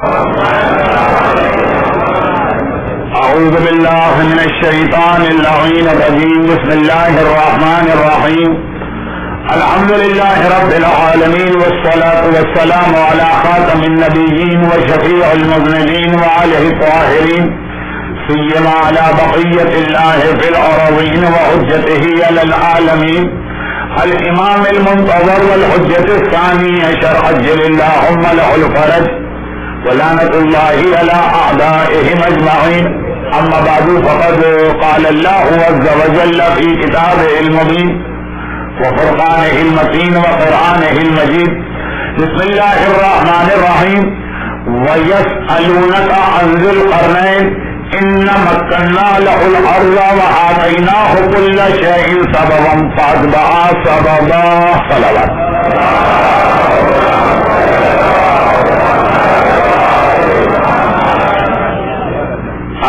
أعوذ بالله من الشيطان اللعين الرجيم. بسم الله الرحمن الرحيم. الحمد لله رب العالمين والصلاة والسلام على خاتم النبيين وشفيع المذنبين وآله الطاهرين سيما على بقية الله في الأراضين وحجته على العالمين الإمام المنتظر والحجة الثاني عشر عجل اللهم له الفرج ولعنة الله على أعدائهم أجمعين. أما بعد فقد قال الله عز وجل في كتابه المبين وفرقانه المتين وقرآنه المجيد. بسم الله الرحمن الرحيم. ويسألونك عن ذي القرنين إن مكنا له الأرض وآتيناه كل شيء سببا فأتبع سببا. صلوات.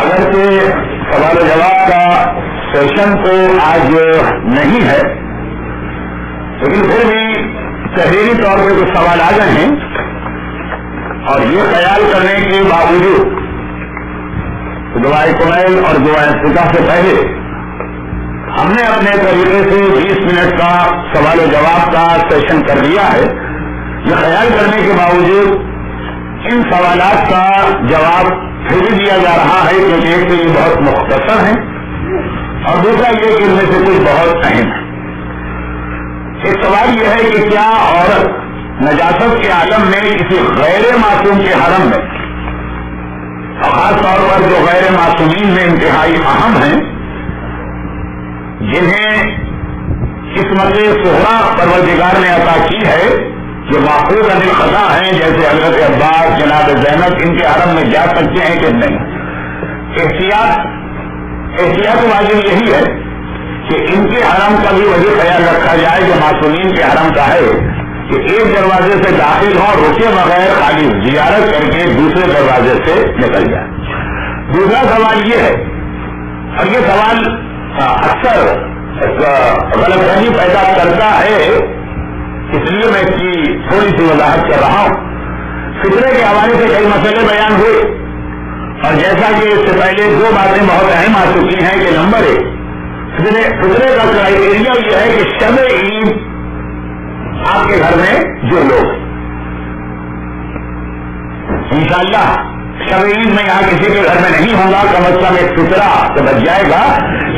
اگرچہ سوال و جواب کا سیشن تو آج نہیں ہے لیکن پھر بھی تحریری طور پہ کچھ سوال آ گئے ہیں اور یہ خیال کرنے کے باوجود دعائے کمیل اور دعائے فقہ سے پہلے ہم نے اپنے طریقے سے 20 منٹ کا سوال و جواب کا سیشن کر لیا ہے. یہ خیال کرنے کے باوجود ان سوالات کا جواب پھر بھی دیا جا رہا ہے کیونکہ ایک تو یہ بہت مختصر ہے اور دوسرا یہ کہ ان میں سے کچھ بہت اہم ہے. ایک سوال یہ ہے کہ کیا عورت نجاست کے عالم میں کسی غیر معصوم کے حرم میں اور خاص طور پر جو غیر معصومین میں انتہائی اہم ہیں جنہیں قسمت صغریٰ پروردگار نے عطا کی ہے جو محفوظ عن الخطا ہیں جیسے حضرت عباس جناب زینب ان کے حرم میں جا سکتے ہیں کہ نہیں. احتیاط واجب یہی ہے کہ ان کے حرم کا بھی وہی خیال رکھا جائے جو معصومین کے حرم کا ہے کہ ایک دروازے سے داخل ہوں رکے بغیر خالی زیارت کر کے دوسرے دروازے سے نکل جائے. دوسرا سوال یہ ہے اور یہ سوال اکثر غلط فہمی پیدا کرتا ہے اس لیے میں اس کی تھوڑی سی وضاحت کر رہا ہوں. فطرے کے حوالے سے کئی مسئلے بیان ہوئے اور جیسا کہ اس سے پہلے دو باتیں بہت اہم آ چکی ہیں کہ نمبر 1 فطرے کا کرائیٹیریا یہ ہے کہ شب عید آپ کے گھر میں جو لوگ انشاءاللہ شب عید میں یہاں کسی کے گھر میں نہیں ہوگا کم از کم ایک فطرہ تو بچ جائے گا.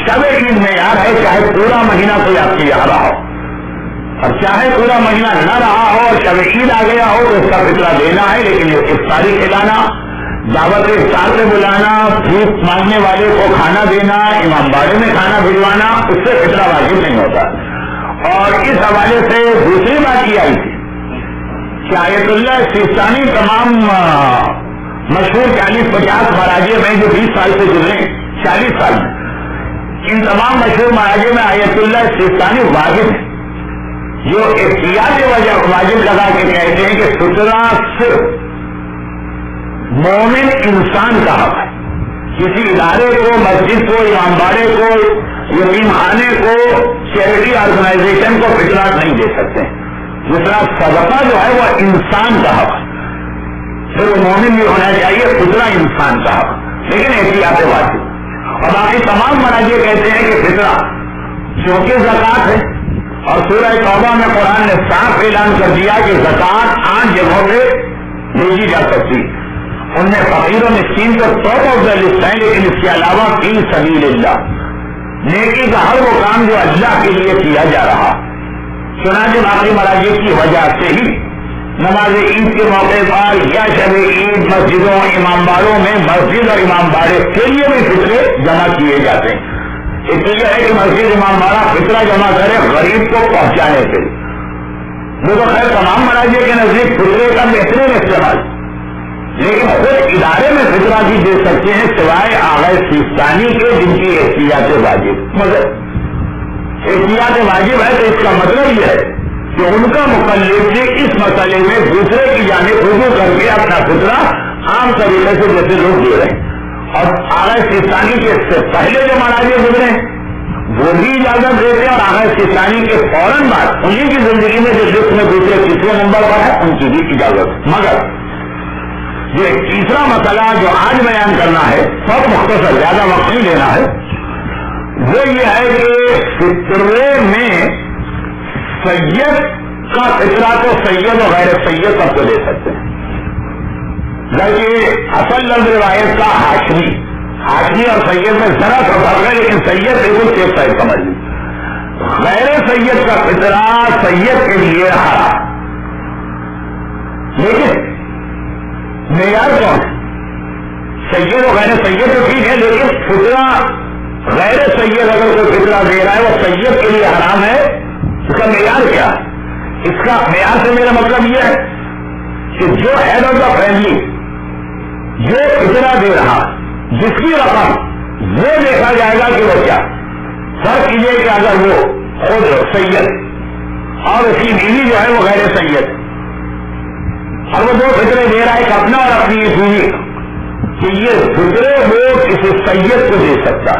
شب عید میں یار ہے چاہے پورا مہینہ کوئی آپ کے یہاں رہا ہو اور چاہے پورا مہینہ نہ رہا ہو اور شب عید آ گیا ہو تو اس کا فطرہ دینا ہے. لیکن افطاری کھلانا دعوت افطار میں بلانا بھوک مانگنے والے کو کھانا دینا امام باڑے میں کھانا بھجوانا اس سے فطرہ واجب نہیں ہوتا. اور اس حوالے سے دوسری بات یہ آئی تھی کہ آیت اللہ سیستانی تمام مشہور 40-50 مراجع میں جو 20 سال سے گزرے 40 سال میں ان تمام مشہور مراجع میں آیت اللہ سیستانی واجب ہے جو احتیاط واجب لگا کے کہتے ہیں کہ فطرہ صرف مومن انسان کا حق ہے. کسی ادارے کو مسجد کو امام باڑے کو یتیم خانے کو چیریٹی آرگنائزیشن کو فطرہ نہیں دے سکتے. دوسرا صدقہ جو ہے وہ انسان کا حق ہے پھر وہ مومن بھی ہونا چاہیے فطرہ انسان کا حق لیکن احتیاط واجب. اور باقی تمام مراجع کہتے ہیں کہ فطرہ چونکہ زکوٰۃ ہے اور سورہ توبہ میں قرآن نے صاف اعلان کر دیا کہ زکوٰۃ 8 جگہوں پہ بھیجی جا سکتی. ان میں فقیر و مسکین تو ٹاپ آف دا لسٹ ہے لیکن اس کے علاوہ فی سبیل اللہ نیکی کا ہر وہ کام جو اللہ کے لیے کیا جا رہا. چنانچہ باقی مراجع کی وجہ سے ہی نماز عید کے موقع پر یا شب عید مسجدوں امام باڑوں میں مسجد اور امام باڑے کے لیے بھی فطرے جمع کیے جاتے ہیں. اس لیے ہے کہ مسجد امام باڑہ فطرہ جمع کرے غریب کو پہنچانے کے لیے. وہ تو خیر تمام مراجع کے نزدیک فطرے کا بہترین استعمال لیکن خود ادارے میں فطرہ بھی دے سکتے ہیں سوائے آغا سیستانی کے جن کی احتیاط واجب. مگر احتیاط واجب ہے تو اس کا مطلب یہ ہے کہ ان کا مقلد نے اس مسئلے میں دوسرے کی جانب رجوع کر کے اپنا فطرہ عام طریقے سے جیسے لوگ دے رہے ہیں اور آغا سیستانی کے سے پہلے جو مراجع گزرے وہ بھی اجازت دیتے ہیں اور آغا سیستانی کے فوراً بعد انہیں کی زندگی میں جو لسٹ میں دوسرے تیسرے نمبر پر ہے ان کی بھی اجازت. مگر جو ایک تیسرا مسئلہ جو آج بیان کرنا ہے، بہت مختصر، زیادہ وقت نہیں لینا ہے، وہ یہ ہے کہ فطرے میں سید کا فطرہ تو سید اور غیر سید سب کو دے سکتے ہیں، بلکہ اصل لفظ روایت کا ہاشمی اور سید میں ذرا سا فرق ہے، لیکن سید بالکل سیف سائڈ سمجھ لی۔ غیر سید کا فطرہ سید کے لیے حرام، لیکن معیار کون ہے؟ سید و غیر سید تو ٹھیک ہے، لیکن فطرہ غیر سید اگر کوئی فطرہ دے رہا ہے وہ سید کے لیے حرام ہے، اس کا معیار کیا ہے؟ اس کا معیار سے میرا مطلب یہ ہے کہ جو ہیڈ آف دا فیملی جو فطرہ دے رہا، جس کی رقم، وہ دیکھا جائے گا کہ وہ کیا فرق کیجیے کہ اگر وہ خود سید اور اس کی بیوی جو ہے وہ غیر سید، اور وہ دو فطرے دے رہا ہے، ایک اپنا اور اپنی بیوی، کہ یہ فطرے وہ کسی سید کو دے سکتا،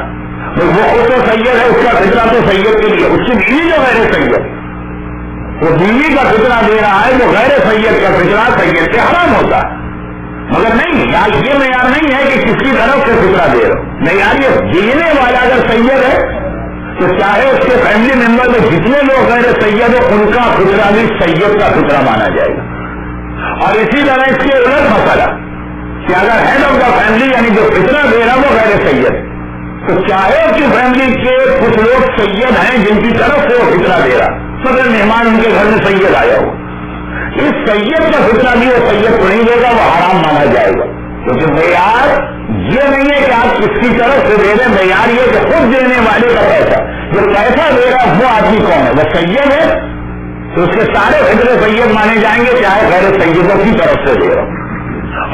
وہ خود تو سید ہے، اس کا فطرہ تو سید کے لیے، اس کی بیوی جو غیر سید، وہ بیوی کا فطرہ دے رہا ہے، وہ غیر سید کا فطرہ سید سے حرام ہوتا ہے۔ مگر نہیں، یہ معیار نہیں ہے کہ کس کی طرف سے فطرہ دے رہا ہو، معیار یہ دینے والا اگر سید ہے تو چاہے اس کے فیملی ممبر میں جتنے لوگ غیر سید ہو، ان کا فطرہ بھی سید کا فطرہ مانا جائے گا۔ اور اسی طرح اس کے الٹ مسئلہ کہ اگر ہیڈ آف دا فیملی یعنی جو فطرہ دے رہا وہ غیر سید، تو چاہے اس کی فیملی کے کچھ لوگ سید ہیں جن کی طرف سے وہ فطرہ دے رہا، مثلا مہمان ان کے گھر میں سید آیا ہو، اس سید کا فطرہ بھی وہ سید کو نہیں دے گا، وہ حرام مانا جائے گا، کیونکہ معیار یہ نہیں ہے کہ آپ کس کی طرف سے دے دیں، معیار یہ کہ خود دینے والے کا پیسہ، جو پیسہ دے رہا وہ آدمی کون ہے، وہ سید ہے تو اس کے سارے فطرے سید مانے جائیں گے، چاہے غیر سیدوں کی طرف سے دے رہا،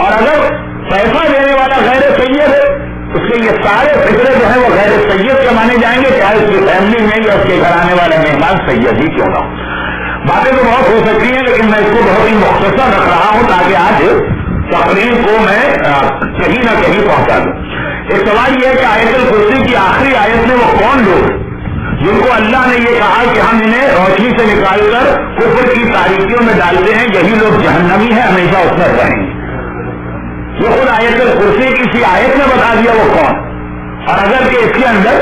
اور اگر پیسہ دینے والا غیر سید ہے اس کے یہ سارے فطرے جو ہیں وہ غیر سید کے مانے جائیں گے، چاہے اس کی فیملی میں یا اس کے گھر آنے والے مہمان سید ہی کیوں نہ ہو۔ باتیں تو بہت ہو سکتی ہیں، لیکن میں اس کو بہت ہی مختصر رکھ رہا ہوں تاکہ آج تقریر کو میں کہیں نہ کہیں پہنچا دوں۔ ایک سوال یہ ہے کہ آیت الکرسی کی آخری آیت میں وہ کون لوگ جن کو اللہ نے یہ کہا کہ ہم انہیں روشنی سے نکال کر کفر کی تاریکیوں میں ڈالتے ہیں، یہی لوگ جہنمی ہیں، ہمیشہ اس میں رہیں گے، یہ خود آیت الکرسی کسی آیت میں بتا دیا وہ کون، اور اگر کہ اس کے اندر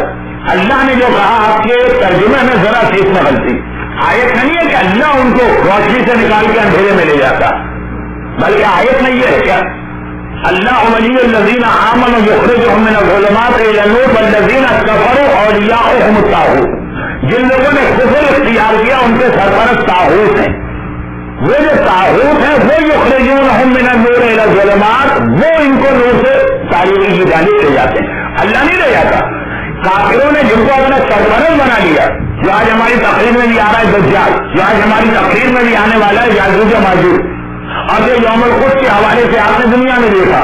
اللہ نے جو کہا آپ کے ترجمے میں ذرا سی اس میں غلطی، آیت نہیں ہے کہ اللہ ان کو روشنی سے نکال کے اندھیرے میں لے جاتا، بلکہ آیت نہیں ہے کیا اللہ ولی الذین آمنوا یخرجهم من الظلمات الی النور والذین کفروا اولیاؤهم الطاغوت، جن لوگوں نے کفر اختیار کیا ان کے سرپرست طاغوت ہیں، وہ جو طاغوت ہیں وہ یخرجونهم من النور الی الظلمات، وہ ان کو نور سے تاریکی کی جانب لے جاتے ہیں، اللہ نہیں لے جاتا۔ کافروں نے جن کو اپنا سرپرست بنا لیا، جو آج ہماری تقریر میں بھی آ رہا ہے دجال، جو آج ہماری تقریر میں بھی آنے والا ہے یاجوج و ماجوج، اور جو یوم القدس کے حوالے سے آپ نے دنیا میں دیکھا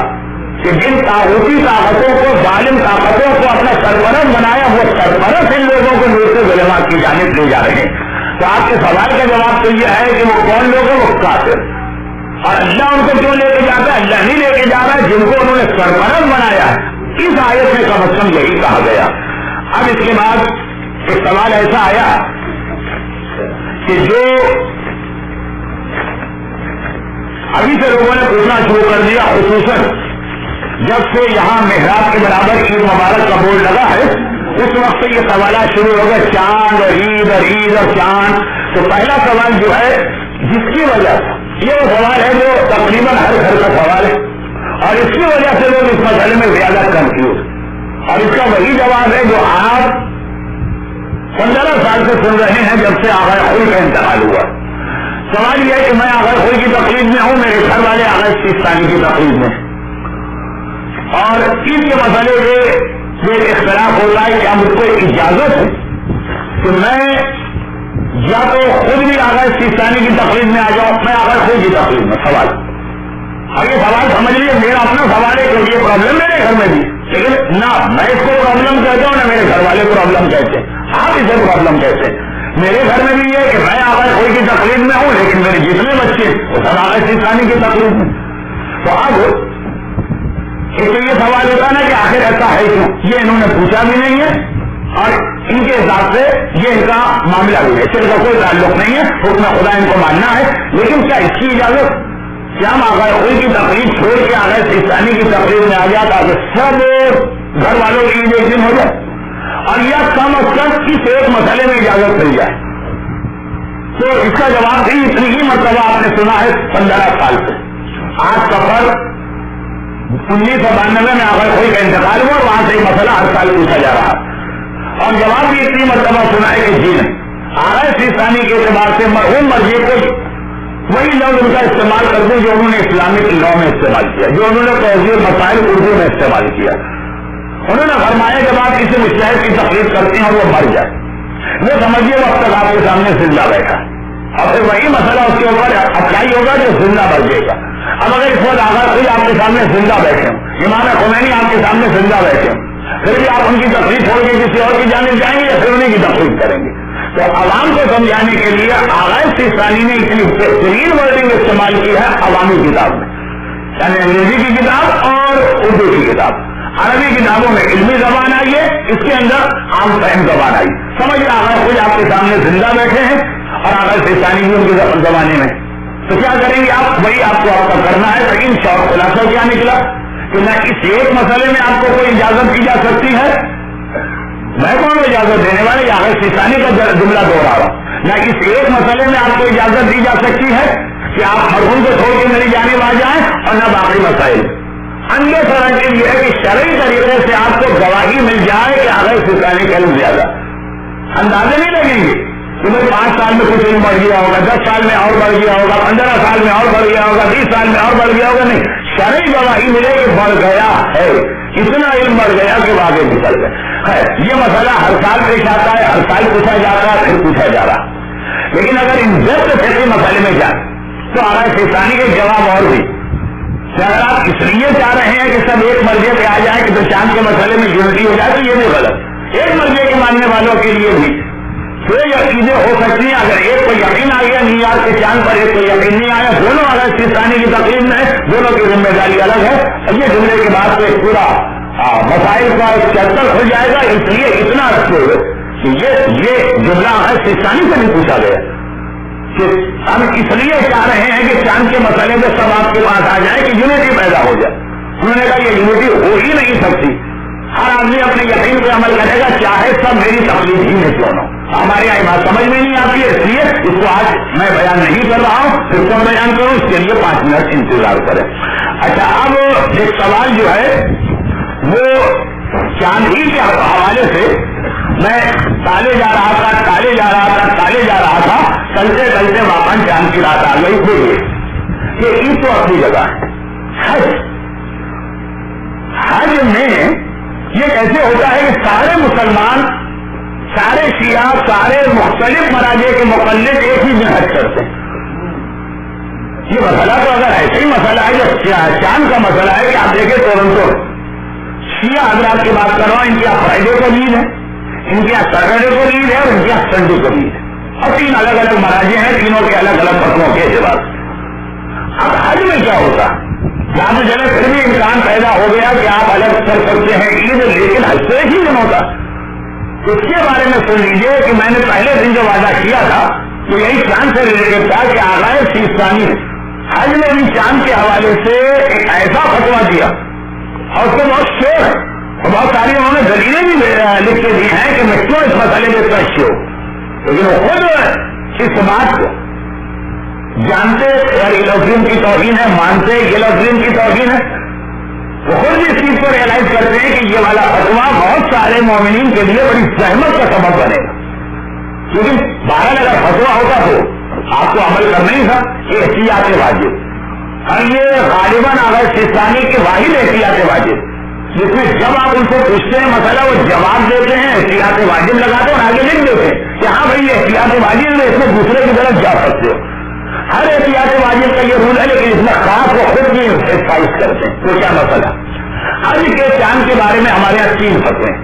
کہ جن طاغوتی طاقتوں کو، ظالم طاقتوں کو اپنا سرپرست بنایا، وہ سرپرست ان لوگوں کو نور سے ظلمات کی جانب لے جا رہے ہیں۔ تو آپ کے سوال کا جواب تو یہ ہے کہ وہ کون لوگ ہیں، وہ کافر، اور اللہ ان کو کیوں لے کے جاتا ہے؟ اللہ نہیں لے کے جا رہا ہے، جن کو انہوں نے سرپرست بنایا ہے، اس آیت میں کم از کم یہی کہا گیا۔ اب اس کے بعد ایک سوال ایسا آیا کہ جو ابھی سے لوگوں نے پوچھنا شروع کر دیا، خصوصاً جب سے یہاں محراب کے برابر عید مبارک کا بورڈ لگا ہے، اس وقت سے یہ سوالات شروع ہو گئے، چاند اور عید اور عید اور چاند۔ تو پہلا سوال جو ہے جس کی وجہ سے یہ وہ سوال ہے جو تقریباً ہر گھر کا سوال ہے، اور اس کی وجہ سے لوگ اس مسئلے میں زیادہ کنفیوز، اور اس کا وہی جواب ہے جو آپ 15 سال سے سن رہے ہیں جب سے آغا خل کا انتقال ہوا۔ سوال یہ ہے کہ میں آغا خل کی تقریب میں ہوں، میرے گھر والے آغا سیستانی کی تقریب میں، اور عید کے مسئلے میں یہ اختلاف ہو رہا ہے کہ مجھ کو اجازت ہے کہ میں یا تو خود بھی آغا سیستانی کی تقریب میں آ جاؤں، میں آغا خل کی تقریب میں۔ سوال، اور یہ سوال سمجھ لیے میرا اپنا سوال ہے کہ یہ پرابلم میرے گھر میں بھی، لیکن نہ میں اس کو پرابلم کہتا ہوں نہ میرے گھر والے پرابلم کہتے ہیں، آپ اسے پرابلم کہتے ہیں۔ میرے گھر میں بھی یہ کہ میں آغا خل کی تقریب میں ہوں، لیکن میرے جتنے بچے وہ سب آغا سیستانی کی تقریب میں۔ تو اب ایک تو یہ سوال ہوتا نا کہ آخر ایسا ہے کیوں، یہ انہوں نے پوچھا بھی نہیں ہے، اور ان کے حساب سے یہ ان کا معاملہ بھی ہے، اس کا کوئی تعلق نہیں ہے، حکم خدا ان کو ماننا ہے، لیکن کیا اس کی اجازت کہ ہم آغا خوئی کی تقریب چھوڑ کے آغا سیستانی کی تقریب میں آ جائے تاکہ سب گھر والوں کی عید ایک دن ہو جائے اور یا کم از کم اس ایک مسئلے میں اجازت مل جائے. تو اس کا جواب بھی اتنی ہی مرتبہ آپ نے سنا ہے 15 سال سے. 8 سفر 1992 میں آغا خوئی کا انتقال ہوا اور وہاں سے یہ مسئلہ ہر سال پوچھا جا رہا اور جواب بھی اتنی مرتبہ سنا ہے کہ جی نہیں. آغا سیستانی کے اعتبار سے مرحوم مرضی کو وہی لفظ ان کا استعمال کر دیں جو انہوں نے اسلامک لا میں استعمال کیا, جو انہوں نے تہذیب مسائل اردو میں استعمال کیا. انہوں نے فرمایا جب آپ کسی مجتہد کی تقریر کرتے ہیں اور وہ مر جائے, وہ سمجھیے وقت تک آپ کے سامنے زندہ بیٹھا اور پھر وہی مسئلہ اس کے اوپر اپلائی ہوگا جو زندہ بچ جائے گا. اب اگر اس وقت آغا خوئی آپ کے سامنے زندہ بیٹھے ہوں, امام خمینی آپ کے سامنے زندہ بیٹھے ہوں, پھر بھی آپ ان کی تقریر چھوڑ کے کسی اور کی جانب جائیں گے یا پھر انہیں کی تقریر کریں گے. تو عوام کو سمجھانے کے لیے آغا سیستانی نے اتنی بہترین ورڈنگ استعمال کی ہے عوامی کتاب میں, یعنی انگریزی کی کتاب اور اردو کی کتاب. عربی کتابوں میں علمی زبان آئی ہے, اس کے اندر عام فہم زبان آئی. سمجھ آغا خوئی آپ کے سامنے زندہ بیٹھے ہیں اور آغا سیستانی بھی ان کے زمانے میں, تو کیا کریں گے آپ؟ وہی آپ کو آپ کا کرنا ہے. لیکن شوق خلاصہ کیا نکلا کہ نہ اس ایک مسئلے میں آپ کو کوئی اجازت دی جا سکتی ہے, میں کون اجازت دینے والے آغا سیستانی کا جملہ دوہرا رہا, نہ اس ایک مسئلے میں آپ کو اجازت دی جا سکتی ہے کہ آپ مرحوم کو چھوڑ کے میری جانب آ جائیں, اور نہ باقی مسائل. انگے سرانٹی یہ ہے کہ شرعی طریقے سے آپ کو گواہی مل جائے کہ آغا سیستانی کا علم زیادہ, اندازے نہیں لگیں گے کہ بھائی 5 سال میں کچھ علم بڑھ گیا ہوگا, 10 سال میں اور بڑھ گیا ہوگا, 15 سال میں اور بڑھ گیا ہوگا, 20 سال میں اور بڑھ گیا ہوگا. نہیں, شرعی گواہی ملے کہ بڑھ گیا ہے, اتنا علم بڑھ گیا کہ وہ آگے نکل گئے. یہ مسئلہ ہر سال پیش آتا ہے, ہر سال پوچھا جاتا ہے, پھر پوچھا جا رہا. لیکن اگر ان ضبط فقہی مسئلے میں جائیں تو آغا سیستانی کے جواب اور بھی, اگر آپ اس لیے چاہ رہے ہیں کہ سب ایک مرضے پہ آ جائے کہ تو چاند کے مسئلے میں یونٹی ہو جائے تو یہ بھی غلط. ایک مرضے کے ماننے والوں کے لیے بھی دو عقیدے ہو سکتی ہیں. اگر ایک کو یقین آ گیا نیویارک کے چاند پر, ایک کو یقین نہیں آیا, دونوں آغا سیستانی کی تقریب میں دونوں کی ذمہ داری الگ ہے. اور یہ جملے کے بعد سے پورا مسائل کا ایک چیپٹر کھل جائے گا. اس لیے اتنا رکھتے ہوئے کہ یہ جملہ آغا سیستانی سے نہیں پوچھا گیا کہ ہم اس لیے چاہ رہے ہیں کہ چاند کے مسئلے میں سب آپ کے پاس آ جائے کہ یونٹی پیدا ہو جائے. انہوں نے کہا یہ یونٹی ہو ہی نہیں سکتی. ہر آدمی اپنے یقین پہ عمل کرے گا, چاہے سب میری تقلید ہی میں کیوں نہ. ہمارے یہاں بات سمجھ میں نہیں آتی ہے, اس لیے اس کو آج میں بیان نہیں کر رہا ہوں, پھر کون بیان کروں, اس کے لیے 5 منٹ انتظار کریں. اچھا, اب ایک سوال جو ہے وہ چاند ہی کے حوالے سے میں ٹالے جا رہا تھا, چلتے واپس چاند کی رات آ گئی. دیکھیے کہ عید تو اپنی جگہ ہے. حج میں یہ کیسے ہوتا ہے کہ سارے مسلمان, سارے شیعہ, سارے مختلف مراجع کے مقلد ایک ہی دن حج کرتے ہیں. یہ مسئلہ تو اگر ایسے ہی مسئلہ ہے جو چاند کا مسئلہ ہے کہ آپ دیکھیں ٹورنٹو شیعہ حضرات کی بات کر رہا ہوں, ان کی فرائیڈے کو عید ہے, ان کی سیٹرڈے کو عید ہے, اور ان کی سنڈے کو عید ہے, اور 3 الگ الگ مراجع ہیں, تینوں کے الگ الگ فتووں کے اعتبار. اب حج میں کیا ہوتا ہے؟ یہاں تو چلے پھر بھی امکان پیدا ہو گیا کہ آپ الگ کر سکتے ہیں عید, لیکن حج تو ایک ہی دن ہوتا. اس کے بارے میں سن لیجیے کہ میں نے پہلے دن جو وعدہ کیا تھا تو یہی چاند سے ریلیٹڈ تھا کہ آغا سیستانی حج میں بھی چاند کے حوالے سے ایک ایسا فتوا دیا, اور اس کو بہت شور ہے, اور بہت ساری انہوں نے دلیلیں بھی لکھ کے دی ہیں کہ میں کیوں اس مسئلے میں پیش ہوں. لیکن وہ خود اس بات کو جانتے یہ لفظ کی توہین ہے, مانتے یہ لفظ کی توہین ہے, وہ خود بھی اس چیز کو ریئلائز کرتے ہیں کہ یہ والا فتوا بہت سارے مومنین کے لیے بڑی زحمت کا سبب بنے گا. لیکن 12 اگر فتوا ہوتا تو آپ کو عمل کرنا ہی تھا کہ احتیاط واجب, اور یہ غالباً آغا سیستانی کے واحد احتیاط واجب, جس میں جب آپ ان سے پوچھتے ہیں مسئلہ وہ جواب دیتے ہیں, احتیاط واجب لگاتے ہیں اور آگے لکھ دیتے ہیں کہ ہاں بھائی احتیاط واجب ہے, اس میں دوسرے کی طرف جا سکتے ہو. ہر احتیاط واجب کا یہ رول ہے, لیکن اس میں خاص وہ خود بھی اسپائس کرتے ہیں. تو کیا مسئلہ حج کے چاند کے بارے میں ہمارے یہاں 3 فتوے ہیں,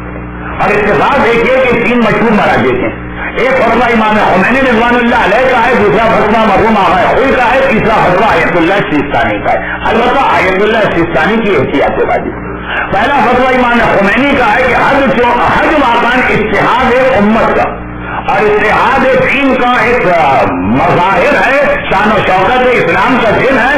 اور اس کے بعد دیکھیے کہ 3 مشہور مراجع ہیں. ایک فتوا امام خمینی رضوان اللہ علیہ کا ہے, دوسرا فتوا مرحوم آغا خوئی کا ہے, تیسرا فتوا آیت اللہ سیستانی کا ہے. البتہ آیت اللہ سیستانی کی احتیاط واجب. پہلا فتوا امام خمینی کا ہے کہ حج واقعاً اتحاد امت کا اور اتحاد دین کا ایک مظاہر ہے, شان و شوکت اسلام کا دن ہے,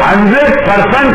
100%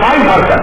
5%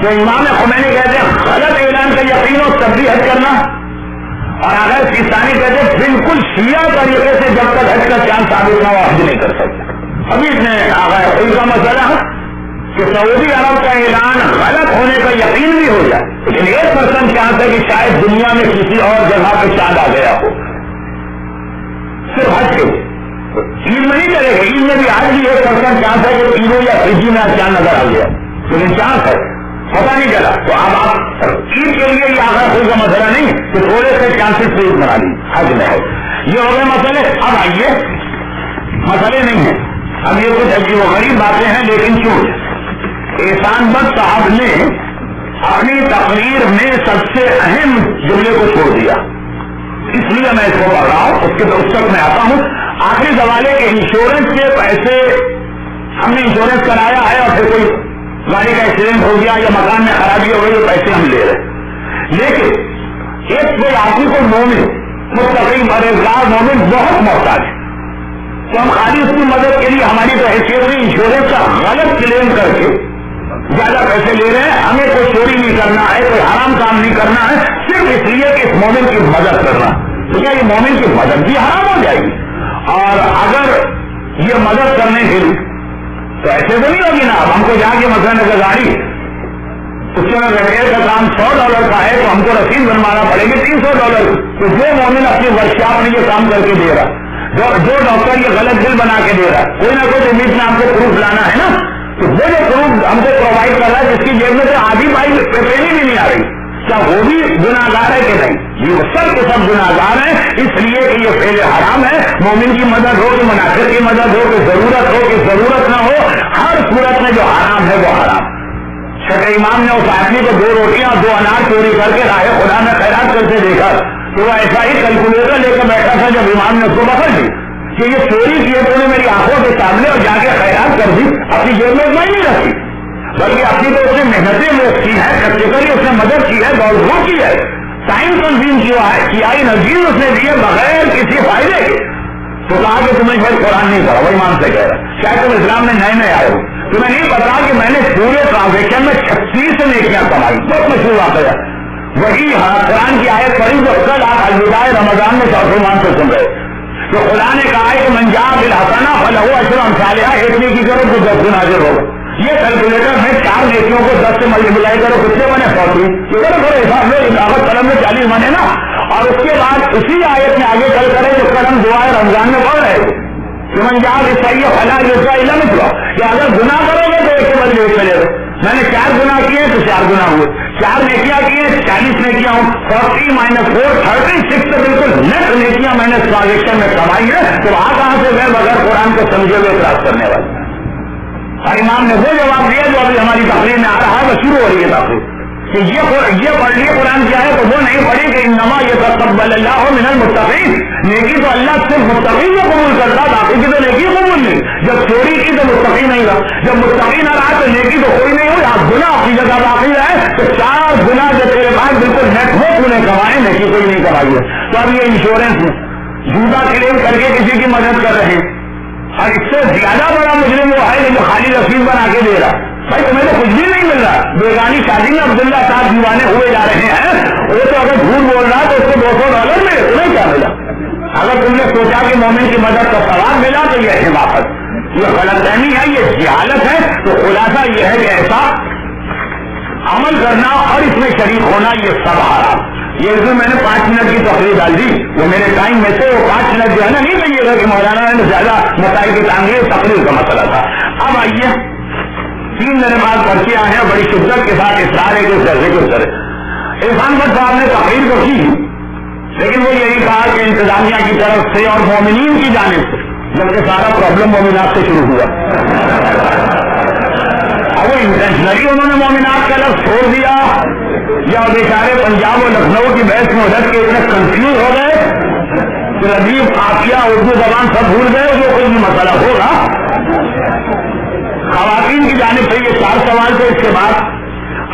تو امام خمینی کہتے ہیں غلط اعلان کا یقین ہو تب بھی حج کرنا، اور اگر سیستانی کہتے ہیں بالکل شیعہ طریقے سے جب تک حج کا چاند ثابت نہ ہو حج نہیں کر سکتے. ابھی اس نے کوئی کا مسئلہ ہے کہ سعودی عرب کا اعلان غلط ہونے کا یقین بھی ہو جائے، لیکن 1% چانس ہے کہ شاید دنیا میں کسی اور جگہ پہ چاند آ گیا ہو صرف حج کے. عید میں نہیں کرے گا، عید میں بھی آج بھی 1% چانس ہے کہ عیدوں یا فجی میں چاند نظر آ گیا، لیکن چانس ہے، پتا نہیں چلا. تو اب آپ عید کے لیے یہ آگاہ کوئی کا مسئلہ نہیں کہ تھوڑے سے چانسز سے عید بنا لی حج میں ہے. یہ ہو گئے مسئلے. اب آئیے مسئلے نہیں ہیں، اب یہ کچھ عجیب و غریب باتیں ہیں، لیکن چونکہ احسان بخش صاحب نے اپنی تقریر میں سب سے اہم جملے کو چھوڑ دیا، اس لیے میں اس کو پڑھ رہا ہوں. اس تک میں آتا ہوں. آخری سوال ہے کہ انشورنس کے پیسے ہم نے انشورنس کرایا ہے اور پھر کوئی گاڑی کا ایکسیڈنٹ ہو گیا یا مکان میں خرابی ہو گئی تو پیسے ہم لے رہے، لیکن ایک کوئی آدمی کو مومن متقی پرہیزگار مومن بہت محتاج ہے، تو ہم خالی اس کی مدد کے لیے ہماری تو حیثیت میں انشورنس کا غلط کلیم کر کے زیادہ پیسے لے رہے ہیں. ہمیں کوئی چوری نہیں کرنا ہے، کوئی حرام کام نہیں کرنا ہے، صرف اس لیے کہ اس مومن کی مدد کرنا. تو کیا یہ مومن کی مدد بھی حرام ہو جائے گی؟ اور اگر یہ مدد کرنے کے لیے تو ایسے تو نہیں ہوگی نا. اب ہم کو جا کے مثلاً گاڑی اس میں ریپیئر کا کام $100 کا ہے تو ہم کو رسید بنوانا پڑے گی $300. تو جو مومن اپنی ورکشاپ میں یہ کام کر کے دے رہا، جو ڈاکٹر یہ غلط بل بنا کے دے رہا، کوئی نہ کوئی امید میں آپ کو پروف لانا ہے نا. تو وہ جو پروف ہم کو پرووائڈ کر رہا ہے جس کی جیب میں تو آدھی بائی پہلی بھی نہیں آ رہی، کیا وہ بھی گناہگار ہے کہ نہیں؟ یہ سب کے سب گناہگار ہیں، اس لیے کہ یہ فعل حرام ہے. مومن کی مدد ہو کہ منافق کی مدد ہو کہ ضرورت ہو کہ ضرورت نہ ہو، ہر صورت میں جو حرام ہے وہ حرام. چھٹے امام نے اس آدمی کو 2 روٹیاں 2 انار چوری کر کے راہ خدا میں خیرات کرتے دیکھا تو وہ ایسا ہی کیلکولیٹر لے کر بیٹھا تھا جب امام نے اس کو پکڑ لی کہ یہ چوری کیے تو نے میری آنکھوں کے سامنے اور جا کے خیرات کر دی، اپنی جیب میں اتنا ہی نہیں رکھی بلکہ اپنی تو اس نے محنتیں وہ کی ہے، پریکٹیکلی اس نے مدد کی ہے، دوڑ دھوپ کی ہے، ٹائم کنزیوم کیا ہے، نظیر اس نے دیے بغیر کسی فائدے کے. تو کہا کہ تمہیں شاید قرآن نہیں پڑھا، وہ امام سے کہہ رہا شاید تم اسلام میں نئے آئے ہو، تمہیں نہیں پتا کہ میں نے پورے ٹرانزیکشن میں 36 نیکیاں کمائی. بہت مشہور واقعہ. وہی قرآن کی آیت پڑھی جو کل آپ الوداع رمضان میں چوتھے سے سن رہے تو خدا نے کہا ہے کہ من جاء بالحسنہ فلہ عشر امثالھا، ایک نیکی کرو تو 10 گنا اجر ہوگا. یہ کیلکولیٹر میں 4 نیکیوں کو 10 سے ملٹیپلائی کرو، کتنے بنے 100. کرو حساب میں دعوت قلم میں 40 بنے نا. اور اس کے بعد اسی آیت میں آگے چل کرے جو قلم دعائے رمضان میں پڑھ رہے کہ من جاء بالسیئۃ فلا یجزی الا مثلھا، کہ اگر گناہ کرو گے تو ایک کے بدلے ایک ملے گا. میں نے 4 گناہ کیے تو 4 گناہ ہوئے، 4 نیکیاں کی 40 نیکیاں ہوں، 40 - 4 36 سے بالکل نیٹ نیکیاں میں نے ٹرانزیکشن میں کمائی ہے. تو وہاں کہاں سے میں بغیر قرآن کو سمجھے ہوئے اعتراض کرنے والی. اور امام نے وہ جواب دیا جو ابھی ہماری تقریر میں آ رہا ہے، وہ شروع ہو رہی ہے تقریر کہ یہ پڑھ لیے قرآن کیا ہے تو وہ نہیں پڑھی کہ انما یتقبل اللہ من المتقین. نیکی تو اللہ صرف متقین کو قبول کرتا، باقی کی تو نیکی قبول نہیں. جب چوری کی تو متقی نہیں رہا، جب متقی نہ رہا تو نیکی تو کوئی نہیں ہوئی. آپ گناہ اپنی جگہ باقی رہے تو 4 گناہ جب تیرے پاس بالکل نیٹ ہو تو نے کمائے، نیکی کوئی نہیں کمائی ہے. تو اب یہ انشورنس میں جھوٹا کلیم کر کے کسی کی مدد کر رہے ہیں، اور اس سے زیادہ بڑا مجرم وہ ہے جو خالی رسید بنا کے دے رہا. بھائی تمہیں تو کچھ بھی نہیں مل رہا، بیگانی شادی میں عبداللہ صاحب دیوانے ہوئے جا رہے ہیں، وہ تو اگر جھوٹ بول رہا تو اس کو $200 ملے، تمہیں کیا ملا؟ اگر تم نے سوچا کہ مومن کی مدد کا ثواب ملا تو یہ حماقت، یہ غلط فہمی ہے، یہ جہالت ہے. تو خلاصہ یہ ہے کہ ایسا عمل کرنا اور اس میں شریک ہونا یہ سب حرام. یہ اس میں میں نے 5 منٹ کی تقریر ڈال دی، وہ میرے ٹائم میں سے وہ 5 منٹ جو ہے نا نہیں چاہیے تھا کہ مولانا نے زیادہ مسائل کی تعمیر تقریر کا مسئلہ تھا. اب آئیے 3 میرے بعد پرچے آئے ہیں، بڑی شدت کے ساتھ اصرار ہے کہ اس کا ذکر کرے. احسان بٹ صاحب نے تقریر کو کی، لیکن وہ یہی کہا کہ انتظامیہ کی طرف سے اور مومنین کی جانب سے، جبکہ سارا پرابلم مومنات سے شروع ہوا. اب وہ انٹینشنلی انہوں نے مومنات کا لفظ چھوڑ دیا یا بیچارے پنجاب اور لکھنؤ کی بحث میں ادھر کے اتنے کنفیوز ہو گئے کہ ادیب قافیہ اردو زبان سب بھول گئے، جو کوئی بھی مسئلہ ہوگا. خواتین کی جانب سے یہ 4 سوال تھے. اس کے بعد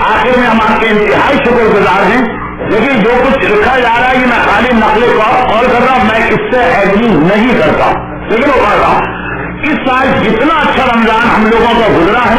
آخر میں ہم آپ کے انتہائی شکر گزار ہیں، لیکن جو کچھ لکھا جا رہا ہے یہ میں خالی نقل قول کر رہا ہوں، میں اس سے ایگری نہیں کرتا ہوں، لیکن وہ پڑھ رہا ہوں. اس سال جتنا اچھا رمضان ہم لوگوں کا گزرا ہے،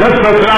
10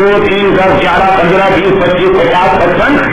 2, 3, 10, 11, 15, 20, 25, 50, 55,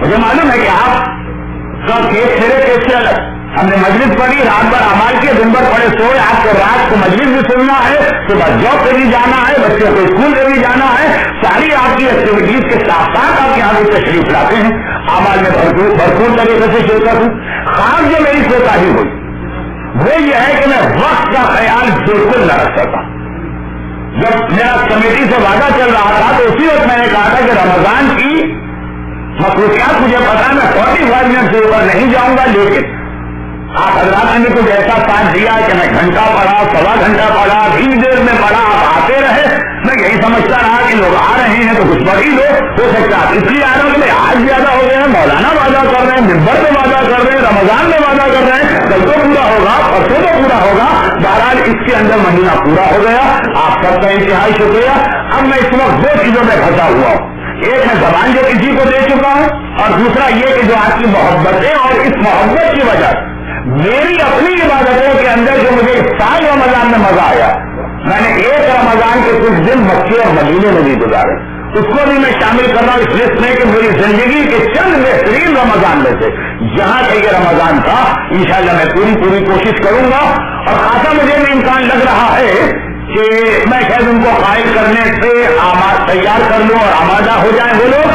مجھے معلوم ہے کہ آپ کا کیس میرے کیس سے الگ. ہم نے مجلس پڑھی, رات بھر عمال کیے, دن بھر پڑے سوئے. آپ کو رات کو مجلس بھی سننا ہے, صبح جاب پہ بھی جانا ہے, بچوں کو اسکول پہ بھی جانا ہے. ساری آپ کی ایکٹیویٹیز کے ساتھ ساتھ آپ یہاں بھی تشریف لاتے ہیں. عمال میں بھرپور طریقے سے شرکت ہوں. خاص جو میری کوتاہی ہوئی وہ یہ ہے کہ میں وقت کا خیال بالکل نہ رکھ سکا. جب میرا کمیٹی سے وعدہ چل رہا تھا تو اسی وقت میں نے کہا تھا کہ رمضان کی مصروفیات مجھے پتا, میں 45 منٹ سے اوپر نہیں جاؤں گا, لیکن آپ حضرات نے کچھ ایسا ساتھ دیا کہ میں گھنٹہ پڑھا, سوا گھنٹہ پڑھا, 20 دیر میں پڑھا, آپ آتے رہے. میں یہی سمجھتا رہا کہ لوگ آ رہے ہیں تو کچھ پڑھ ہی لو. ہو سکتا ہے اس لیے آ رہا ہوں کہ میں آج زیادہ ہو گئے ہیں, مولانا وعدہ کر رہے ہیں, منبر میں وعدہ کر رہے ہیں, رمضان میں وعدہ کر رہے ہیں, کل تو پورا ہوگا, پرسوں تو پورا ہوگا. بہرحال اس کے اندر مہینہ پورا ہو گیا. آپ سب کا انتہائی شکریہ. اب میں اس وقت دو چیزوں میں پھنسا ہوا ہوں. ایک میں زبان جو کسی کو دے چکا ہوں, اور دوسرا یہ کہ جو آپ کی محبت ہے, اور اس محبت کی وجہ میری اپنی عبادتوں کے اندر جو مجھے سال رمضان میں مزہ آیا, میں نے ایک رمضان کے کچھ دن مکے اور مدینے میں بھی گزارے, اس کو بھی میں شامل کر رہا ہوں اس لسٹ میں کہ میری زندگی کے چند بہترین رمضان میں سے جہاں کا یہ رمضان تھا. انشاءاللہ میں پوری کوشش کروں گا. اور خاصا مجھے بھی امکان لگ رہا ہے کہ میں شاید ان کو قائل کرنے سے تیار کر لوں اور آمادہ ہو جائیں وہ لوگ.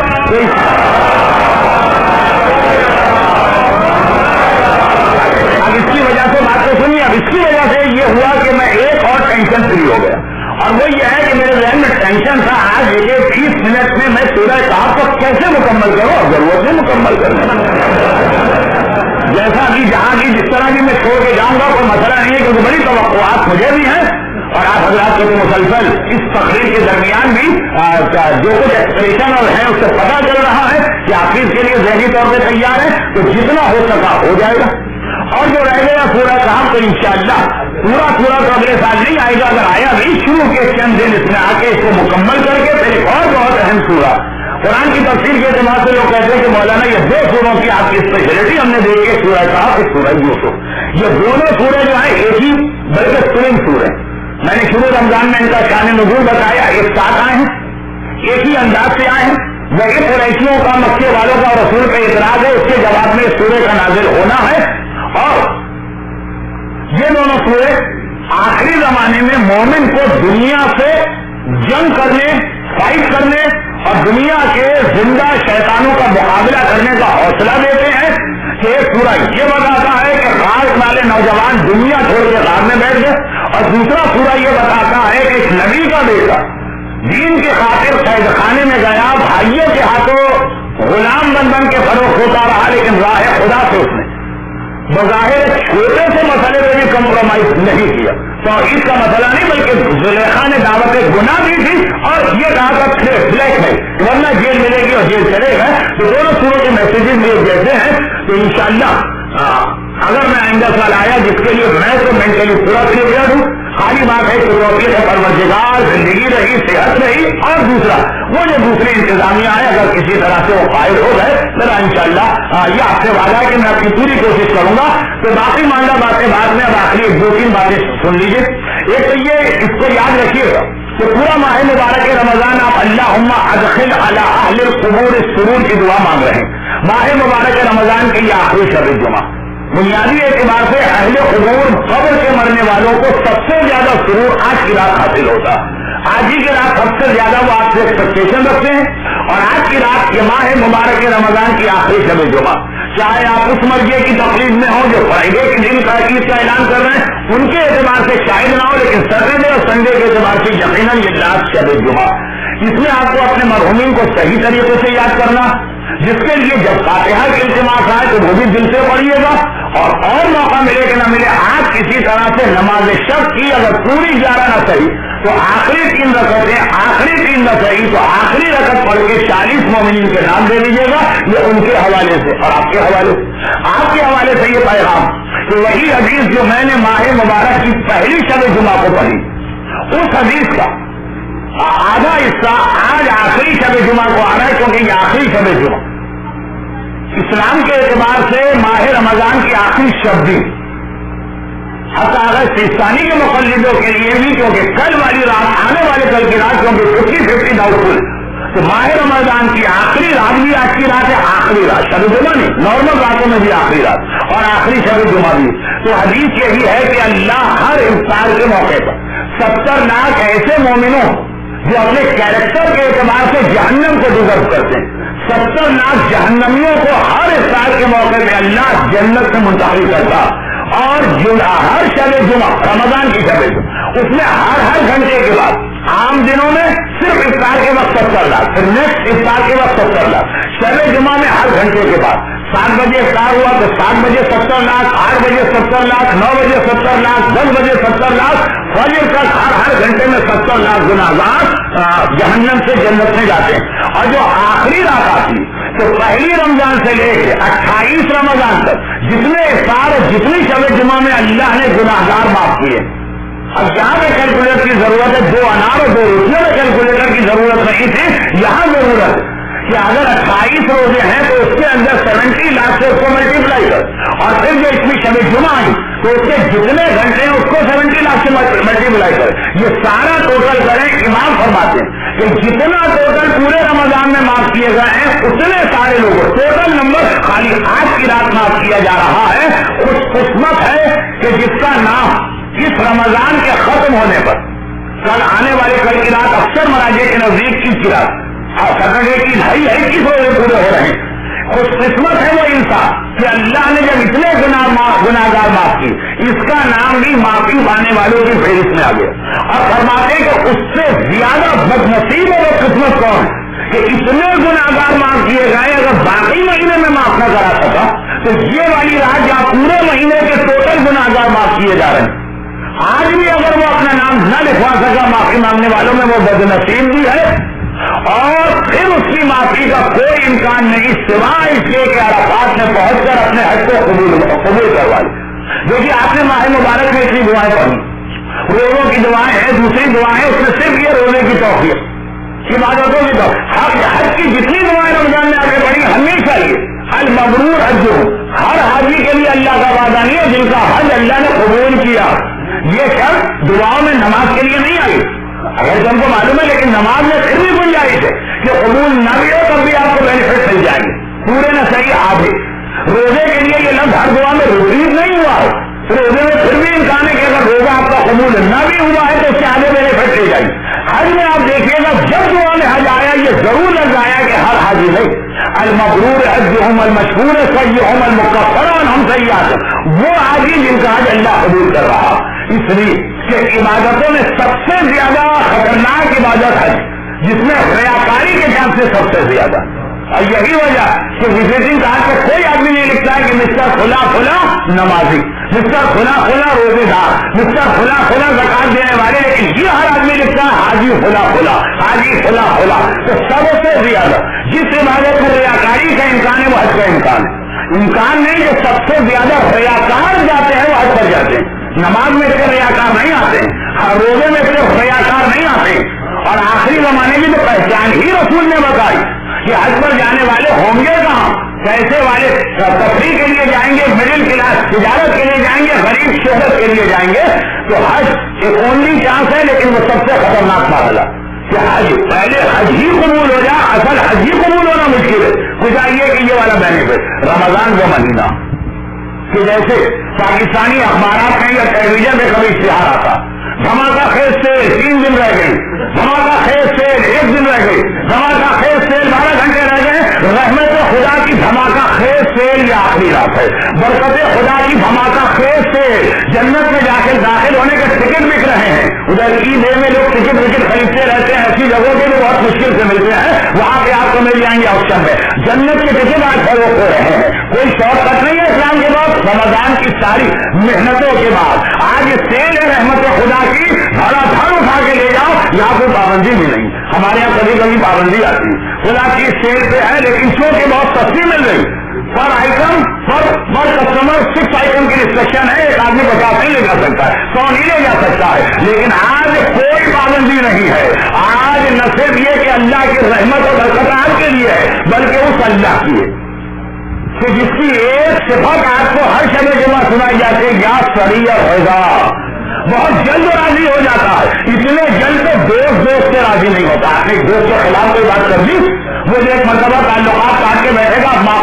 اب اس کی وجہ سے بات تو سنیے, اب اس کی وجہ سے یہ ہوا کہ میں ایک اور ٹینشن فری ہو گیا, اور وہ یہ ہے کہ میرے ذہن میں ٹینشن تھا آج 30 منٹ میں میں سورہ کہف کو کیسے مکمل کروں, اور ضرورت نہیں مکمل کرنے. جیسا بھی جہاں کی جس طرح بھی میں چھوڑ کے جاؤں گا کوئی مسئلہ نہیں ہے, کیونکہ بڑی توقعات مجھے بھی ہیں, اور آپ حضرات کو مسلسل اس تقریر کے درمیان بھی جو کچھ ایکسپریشن اور ہے اس سے پتا چل رہا ہے کہ آپ اس کے لیے ذہنی طور پہ تیار ہے, تو جتنا ہو سکا ہو جائے گا. اور جو رہ گیا پورا کام تو انشاءاللہ پورا تو اگلے سال نہیں آئے گا, اگر آیا بھی شروع کے چند دن اس میں آ کے اس کو مکمل کر کے پھر اور بہت اہم سورہ قرآن کی تفسیر کے اعتبار سے لوگ کہتے ہیں کہ مولانا یہ 2 سوروں کی آپ کی اسپیشلٹی ہم نے دیکھی ہے, سورہ کہف, سورہ یوسف. یہ دونوں سورے جو ہیں ایک ہی بلکہ سوئنگ سورے. میں نے شروع رمضان میں ان کا شان نزول بتایا, ایک ساتھ آئے ہیں, ایک ہی انداز سے آئے ہیں. وہی قریشیوں کا, مکے والوں کا رسول پہ اعتراض ہے, اس کے جواب میں سورے کا نازل ہونا ہے. اور یہ دونوں سورے آخری زمانے میں مومن کو دنیا سے جنگ کرنے, فائٹ کرنے اور دنیا کے زندہ شیطانوں کا مقابلہ کرنے کا حوصلہ دیتے ہیں. ایک سورہ یہ بتاتا ہے کہ غار والے نوجوان دنیا چھوڑ کے غار میں بیٹھ گئے, اور دوسرا سورہ یہ بتاتا ہے کہ ایک نبی کا بیٹا دین کے خاطر قید خانے میں گیا, بھائیوں کے ہاتھوں غلام بن کے فروخت ہوتا رہا, لیکن راہ خدا سے اس نے بظاہر چھوٹے سے مسئلے میں بھی کمپرومائز نہیں کیا. تو اس کا مسئلہ نہیں بلکہ زلیخا نے دعوت گناہ دی تھی, اور یہ دعوت بلیک ہے ورنہ جیل ملے گی اور جیل چلے گا. تو دونوں سوروں کے میسیجز بھی دیتے ہیں. تو انشاءاللہ اگر میں آئندہ سال آیا, جس کے لیے میں تو مینٹلی پورا کلیئر ہوں, خالی بات ہے کہ توفیق ہے پروردگار, زندگی رہی, صحت رہی, اور دوسرا وہ جو دوسری انتظامیہ ہے اگر کسی طرح سے وہ قائل ہو گئے, میرا انشاءاللہ یہ آپ سے وعدہ ہے کہ میں اپنی پوری کوشش کروں گا. تو باقی ماندہ باتیں بعد میں, اب آخری 2-3 باتیں سن لیجیے. ایک تو یہ اس کو یاد رکھیے گا کہ پورا ماہ مبارک رمضان آپ اللہم ادخل علی اہل القبور السرور کی دعا مانگ رہے ہیں. ماہ مبارک رمضان کی یہ آخری شب جمعہ بنیادی اعتبار سے اہل قبور قبر کے مرنے والوں کو سب سے زیادہ سرور آج کی رات حاصل ہوتا. آج ہی کی رات سب سے زیادہ وہ آپ سے ایکسپیکٹیشن رکھتے ہیں, اور آج کی رات یہ ماہ مبارک رمضان کی آخری شب جمعہ, چاہے آپ اس مرضی کی تقریب میں ہوں جو فرائیڈے کے دن تاکید کا اعلان کر رہے ہیں, ان کے اعتبار سے شاید نہ ہو, لیکن سیٹرڈے اور سنڈے کے اعتبار سے یقیناً یہ لاسٹ شب جمعہ. اس میں آپ کو اپنے مرحومین کو صحیح طریقے سے یاد کرنا, جس کے لیے جب فاتحہ کے التماس آئے تو وہ بھی دل سے پڑھیے گا, اور موقع ملے کہ نہ ملے آج کسی طرح سے نماز شب کی اگر پوری 11 نہ صحیح تو آخری 3 رکعتیں, آخری 3 نہ صحیح تو آخری رکعت پڑھ کے 40 مومنین کے نام دے دیجیے گا. یہ ان کے حوالے سے اور آپ کے حوالے سے یہ پیغام کہ وہی حدیث جو میں نے ماہ مبارک کی پہلی شب جمعہ کو پڑھی, اس حدیث کا آدھا حصہ آج آخری شب جمعہ کو آ رہا ہے, کیونکہ یہ آخری شب جمعہ اسلام کے اعتبار سے ماہ رمضان کی آخری شب بھی, حتی اگر سیستانی کے مقلدوں کے لیے بھی, کیونکہ کل والی رات, آنے والے کل کی رات کیونکہ 50-50 ڈاؤٹ فل, تو ماہ رمضان کی آخری رات بھی آج کی رات ہے, آخری رات, شب جمعہ نہیں, نارمل راتوں میں بھی آخری رات, اور آخری شب جمعہ بھی. تو حدیث یہی ہے کہ اللہ ہر افطار کے موقع پر 70 لاکھ ایسے مومنوں جو اپنے کیریکٹر کے اعتبار سے جہنم کو ڈیزرو کرتے ہیں, 70 لاکھ جہنمیوں کو ہر افطار کے موقع پہ اللہ جنت سے منتقل کرتا. اور ہر شب جمعہ, رمضان کی شب جمعہ, اس میں ہر گھنٹے کے بعد, عام دنوں میں صرف افطار کے وقت 70 لاکھ, پھر نیکسٹ افطار کے وقت 70 لاکھ, شب جمعہ میں ہر گھنٹے کے بعد 7 بجے افطار ہوا تو 7 بجے 70 لاکھ, 8 بجے 70 لاکھ, 9 بجے 70 لاکھ, 10 بجے 70 لاکھ, فجر تک ہر گھنٹے میں 70 لاکھ گناہگار جہنم سے جنت میں جاتے ہیں. اور جو آخری رات آتی تو پہلی رمضان سے لے کے 28 رمضان تک جتنے افطار اور جتنی شب جمعہ میں اللہ نے گناہگار معاف کیے. اب یہاں پہ کیلکولیٹر کی ضرورت ہے, 2 انار اور 2 روٹیوں میں کیلکولیٹر کی ضرورت نہیں تھی. یہاں ضرورت کہ اگر 28 روزے ہیں تو اس کے اندر 70 لاکھ سے اس کو ملٹیپلائی کر, اور پھر جو اس میں شب جمعہ آئی تو اس کے جتنے گھنٹے ہیں اس کو 70 لاکھ سے ملٹیپلائی کر, یہ سارا ٹوٹل کریں. امام فرماتے ہیں کہ جتنا ٹوٹل پورے رمضان میں معاف کیے گئے ہیں اتنے سارے لوگوں, ٹوٹل نمبر خالی آج کی رات معاف کیا جا رہا ہے. خوش قسمت ہے کہ جس کا نام اس رمضان کے ختم ہونے پر کل آنے والے کل کی رات اکثر مراجع کے نزدیک کی رات, سیٹرڈے کی 2.5 روزے پورے ہو رہے ہیں. خوش قسمت ہے وہ انسان کہ اللہ نے جب اتنے گناہگار معاف کی, اس کا نام بھی معافی پانے والوں کی فہرست میں آ گیا. اور فرماتے کہ اس سے زیادہ بدنصیب ہے وہ قسمت کون ہے کہ اتنے گناہگار معاف کیے گئے, اگر باقی مہینے میں معاف نہ کرا سکا تو یہ والی رات جہاں پورے مہینے کے ٹوٹل گناہگار معاف کیے جا رہے ہیں, آج بھی اگر وہ اپنا نام نہ لکھوا سکا معافی مانگنے والوں میں, وہ بدنصیب بھی ہے. اور پھر اس کی معافی کا کوئی امکان نہیں سوائے اس کے کہ عرفات میں پہنچ کر اپنے حج کو قبول کروا لے. دیکھیے آپ نے ماہ مبارک میں اتنی دعائیں پڑھی, روزوں کی دعائیں ہیں, دوسری دعائیں, اس میں صرف یہ روزے کی توفیق عبادتوں کی توفیق. حج کی جتنی دعائیں رمضان میں آگے بڑھی ہمیشہ یہ المبرور حج ہو, ہر حاجی کے لیے اللہ کا وعدہ نہیں ہے جن کا حج اللہ نے قبول کیا. یہ شرط دعاؤں میں نماز کے لیے نہیں آئی, اگر تم کو معلوم ہے, لیکن نماز میں پھر بھی گنجائش ہے کہ قبول نہ بھی ہو تب بھی آپ کو بینیفٹ مل جائیں گے پورے نہ صحیح آدھے. روزے کے لیے یہ لفظ ہر دعا میں ریپیٹ نہیں ہوا ہے, روزے میں پھر بھی امکان ہے کہ اگر روزہ آپ کا قبول نہ بھی ہوا ہے تو اس کے آگے بینیفٹ لے جائیں. حج میں آپ دیکھیے گا جب دعا میں حج آیا یہ ضرور لگ آیا کہ ہر حاجی نہیں, المبرور حجہم المشکور سعیہم المکفر عنہم سیئاتہم, وہ حاجی جن کا حج اللہ قبول کر رہا. اس لیے کہ عبادتوں میں سب سے زیادہ خطرناک عبادت ہے جس میں ریاکاری کے خیال سے سب سے زیادہ, اور یہی وجہ کہ وزٹنگ کارڈ پہ کوئی آدمی نہیں لکھتا ہے کہ مسٹر کھلا کھلا نمازی, مسٹر کھلا کھلا روزے دار, مسٹر کھلا کھلا زکات دینے والے, لیکن یہ ہر آدمی لکھتا ہے حاجی کھلا کھلا, حاجی کھلا کھلا. تو سب سے زیادہ جس عبادت میں ریاکاری کا امکان ہے وہ حج کا امکان ہے. امکان نہیں کہ سب سے زیادہ ریاکار جاتے ہیں وہ حج پر جاتے ہیں. نماز میں صرف ریاکار نہیں آتے, ہر روزے میں صرف ریاکار نہیں آتے. اور آخری زمانے کی تو پہچان ہی رسول نے بتائی کہ حج پر جانے والے ہوں گے کہاں, پیسے والے تفریح کے لیے جائیں گے, مڈل کلاس تجارت کے لیے جائیں گے, غریب شہرت کے لیے جائیں گے. تو حج ایک اونلی چانس ہے, لیکن وہ سب سے خطرناک معاملہ کہ حج پہلے حج ہی قبول ہو جائے, اصل حج ہی قبول ہونا مشکل ہے. گزاریے کہ یہ والا بینیفٹ رمضان کا مہینہ کہ جیسے پاکستانی اخبارات میں یا ٹیلی ویژن میں کبھی اشتہار آتا, دھماکہ خیز سیل 3 دن رہ گئی, دھماکہ خیز سیل 1 دن رہ گئی, دھماکہ خیز سیل 12 گھنٹے رہ گئے, رحمت خدا کی دھماکہ خیز سیل یہ آخری رات ہے, برکت خدا کی دھماکہ خیز سیل, جنت میں جا کے داخل ہونے کے ٹکٹ بک رہے ہیں. ادھر عید میں لوگ ٹکٹ خریدتے رہتے ہیں, ایسی جگہوں کے بھی بہت مشکل سے ملتے ہیں, وہاں پہ آپ کو مل جائیں گے آپشن میں. جنت کے ٹکٹ آج فروخت ہو رہے ہیں, کوئی شارٹ کٹ نہیں ہے اسلام کے بعد. رمضان کی ساری محنتوں کے بعد آج سیل ہے رحمت خدا کی, دھڑا دھڑ اٹھا کے لے جاؤ, یہاں کوئی پابندی بھی نہیں. ہمارے یہاں کبھی کبھی پابندی آتی ہے, خدا کی سیل پہ ہے لیکن چونکہ بہت سستی مل رہی, پر آئٹم پر کسٹمر 6 آئٹم کی ریسٹرکشن ہے, ایک آدمی 50 نہیں لے جا سکتا ہے, 100 نہیں لے جا سکتا ہے. لیکن آج کوئی پابندی نہیں ہے. آج نہ صرف یہ کہ اللہ کی رحمت اور برکت آپ کے لیے ہے, بلکہ اس اللہ کی ہے کہ جس کی ایک صفت آپ کو ہر شب جمعہ سنائی جاتی ہے, یا سریع ہوگا, بہت جلد راضی ہو جاتا ہے. اتنے جلد تو دوست سے راضی نہیں ہوتا. آپ نے ایک دوست کے خلاف کوئی بات کر دی, وہ ایک مرتبہ تعلقات کاٹ کے بیٹھے گا, معاف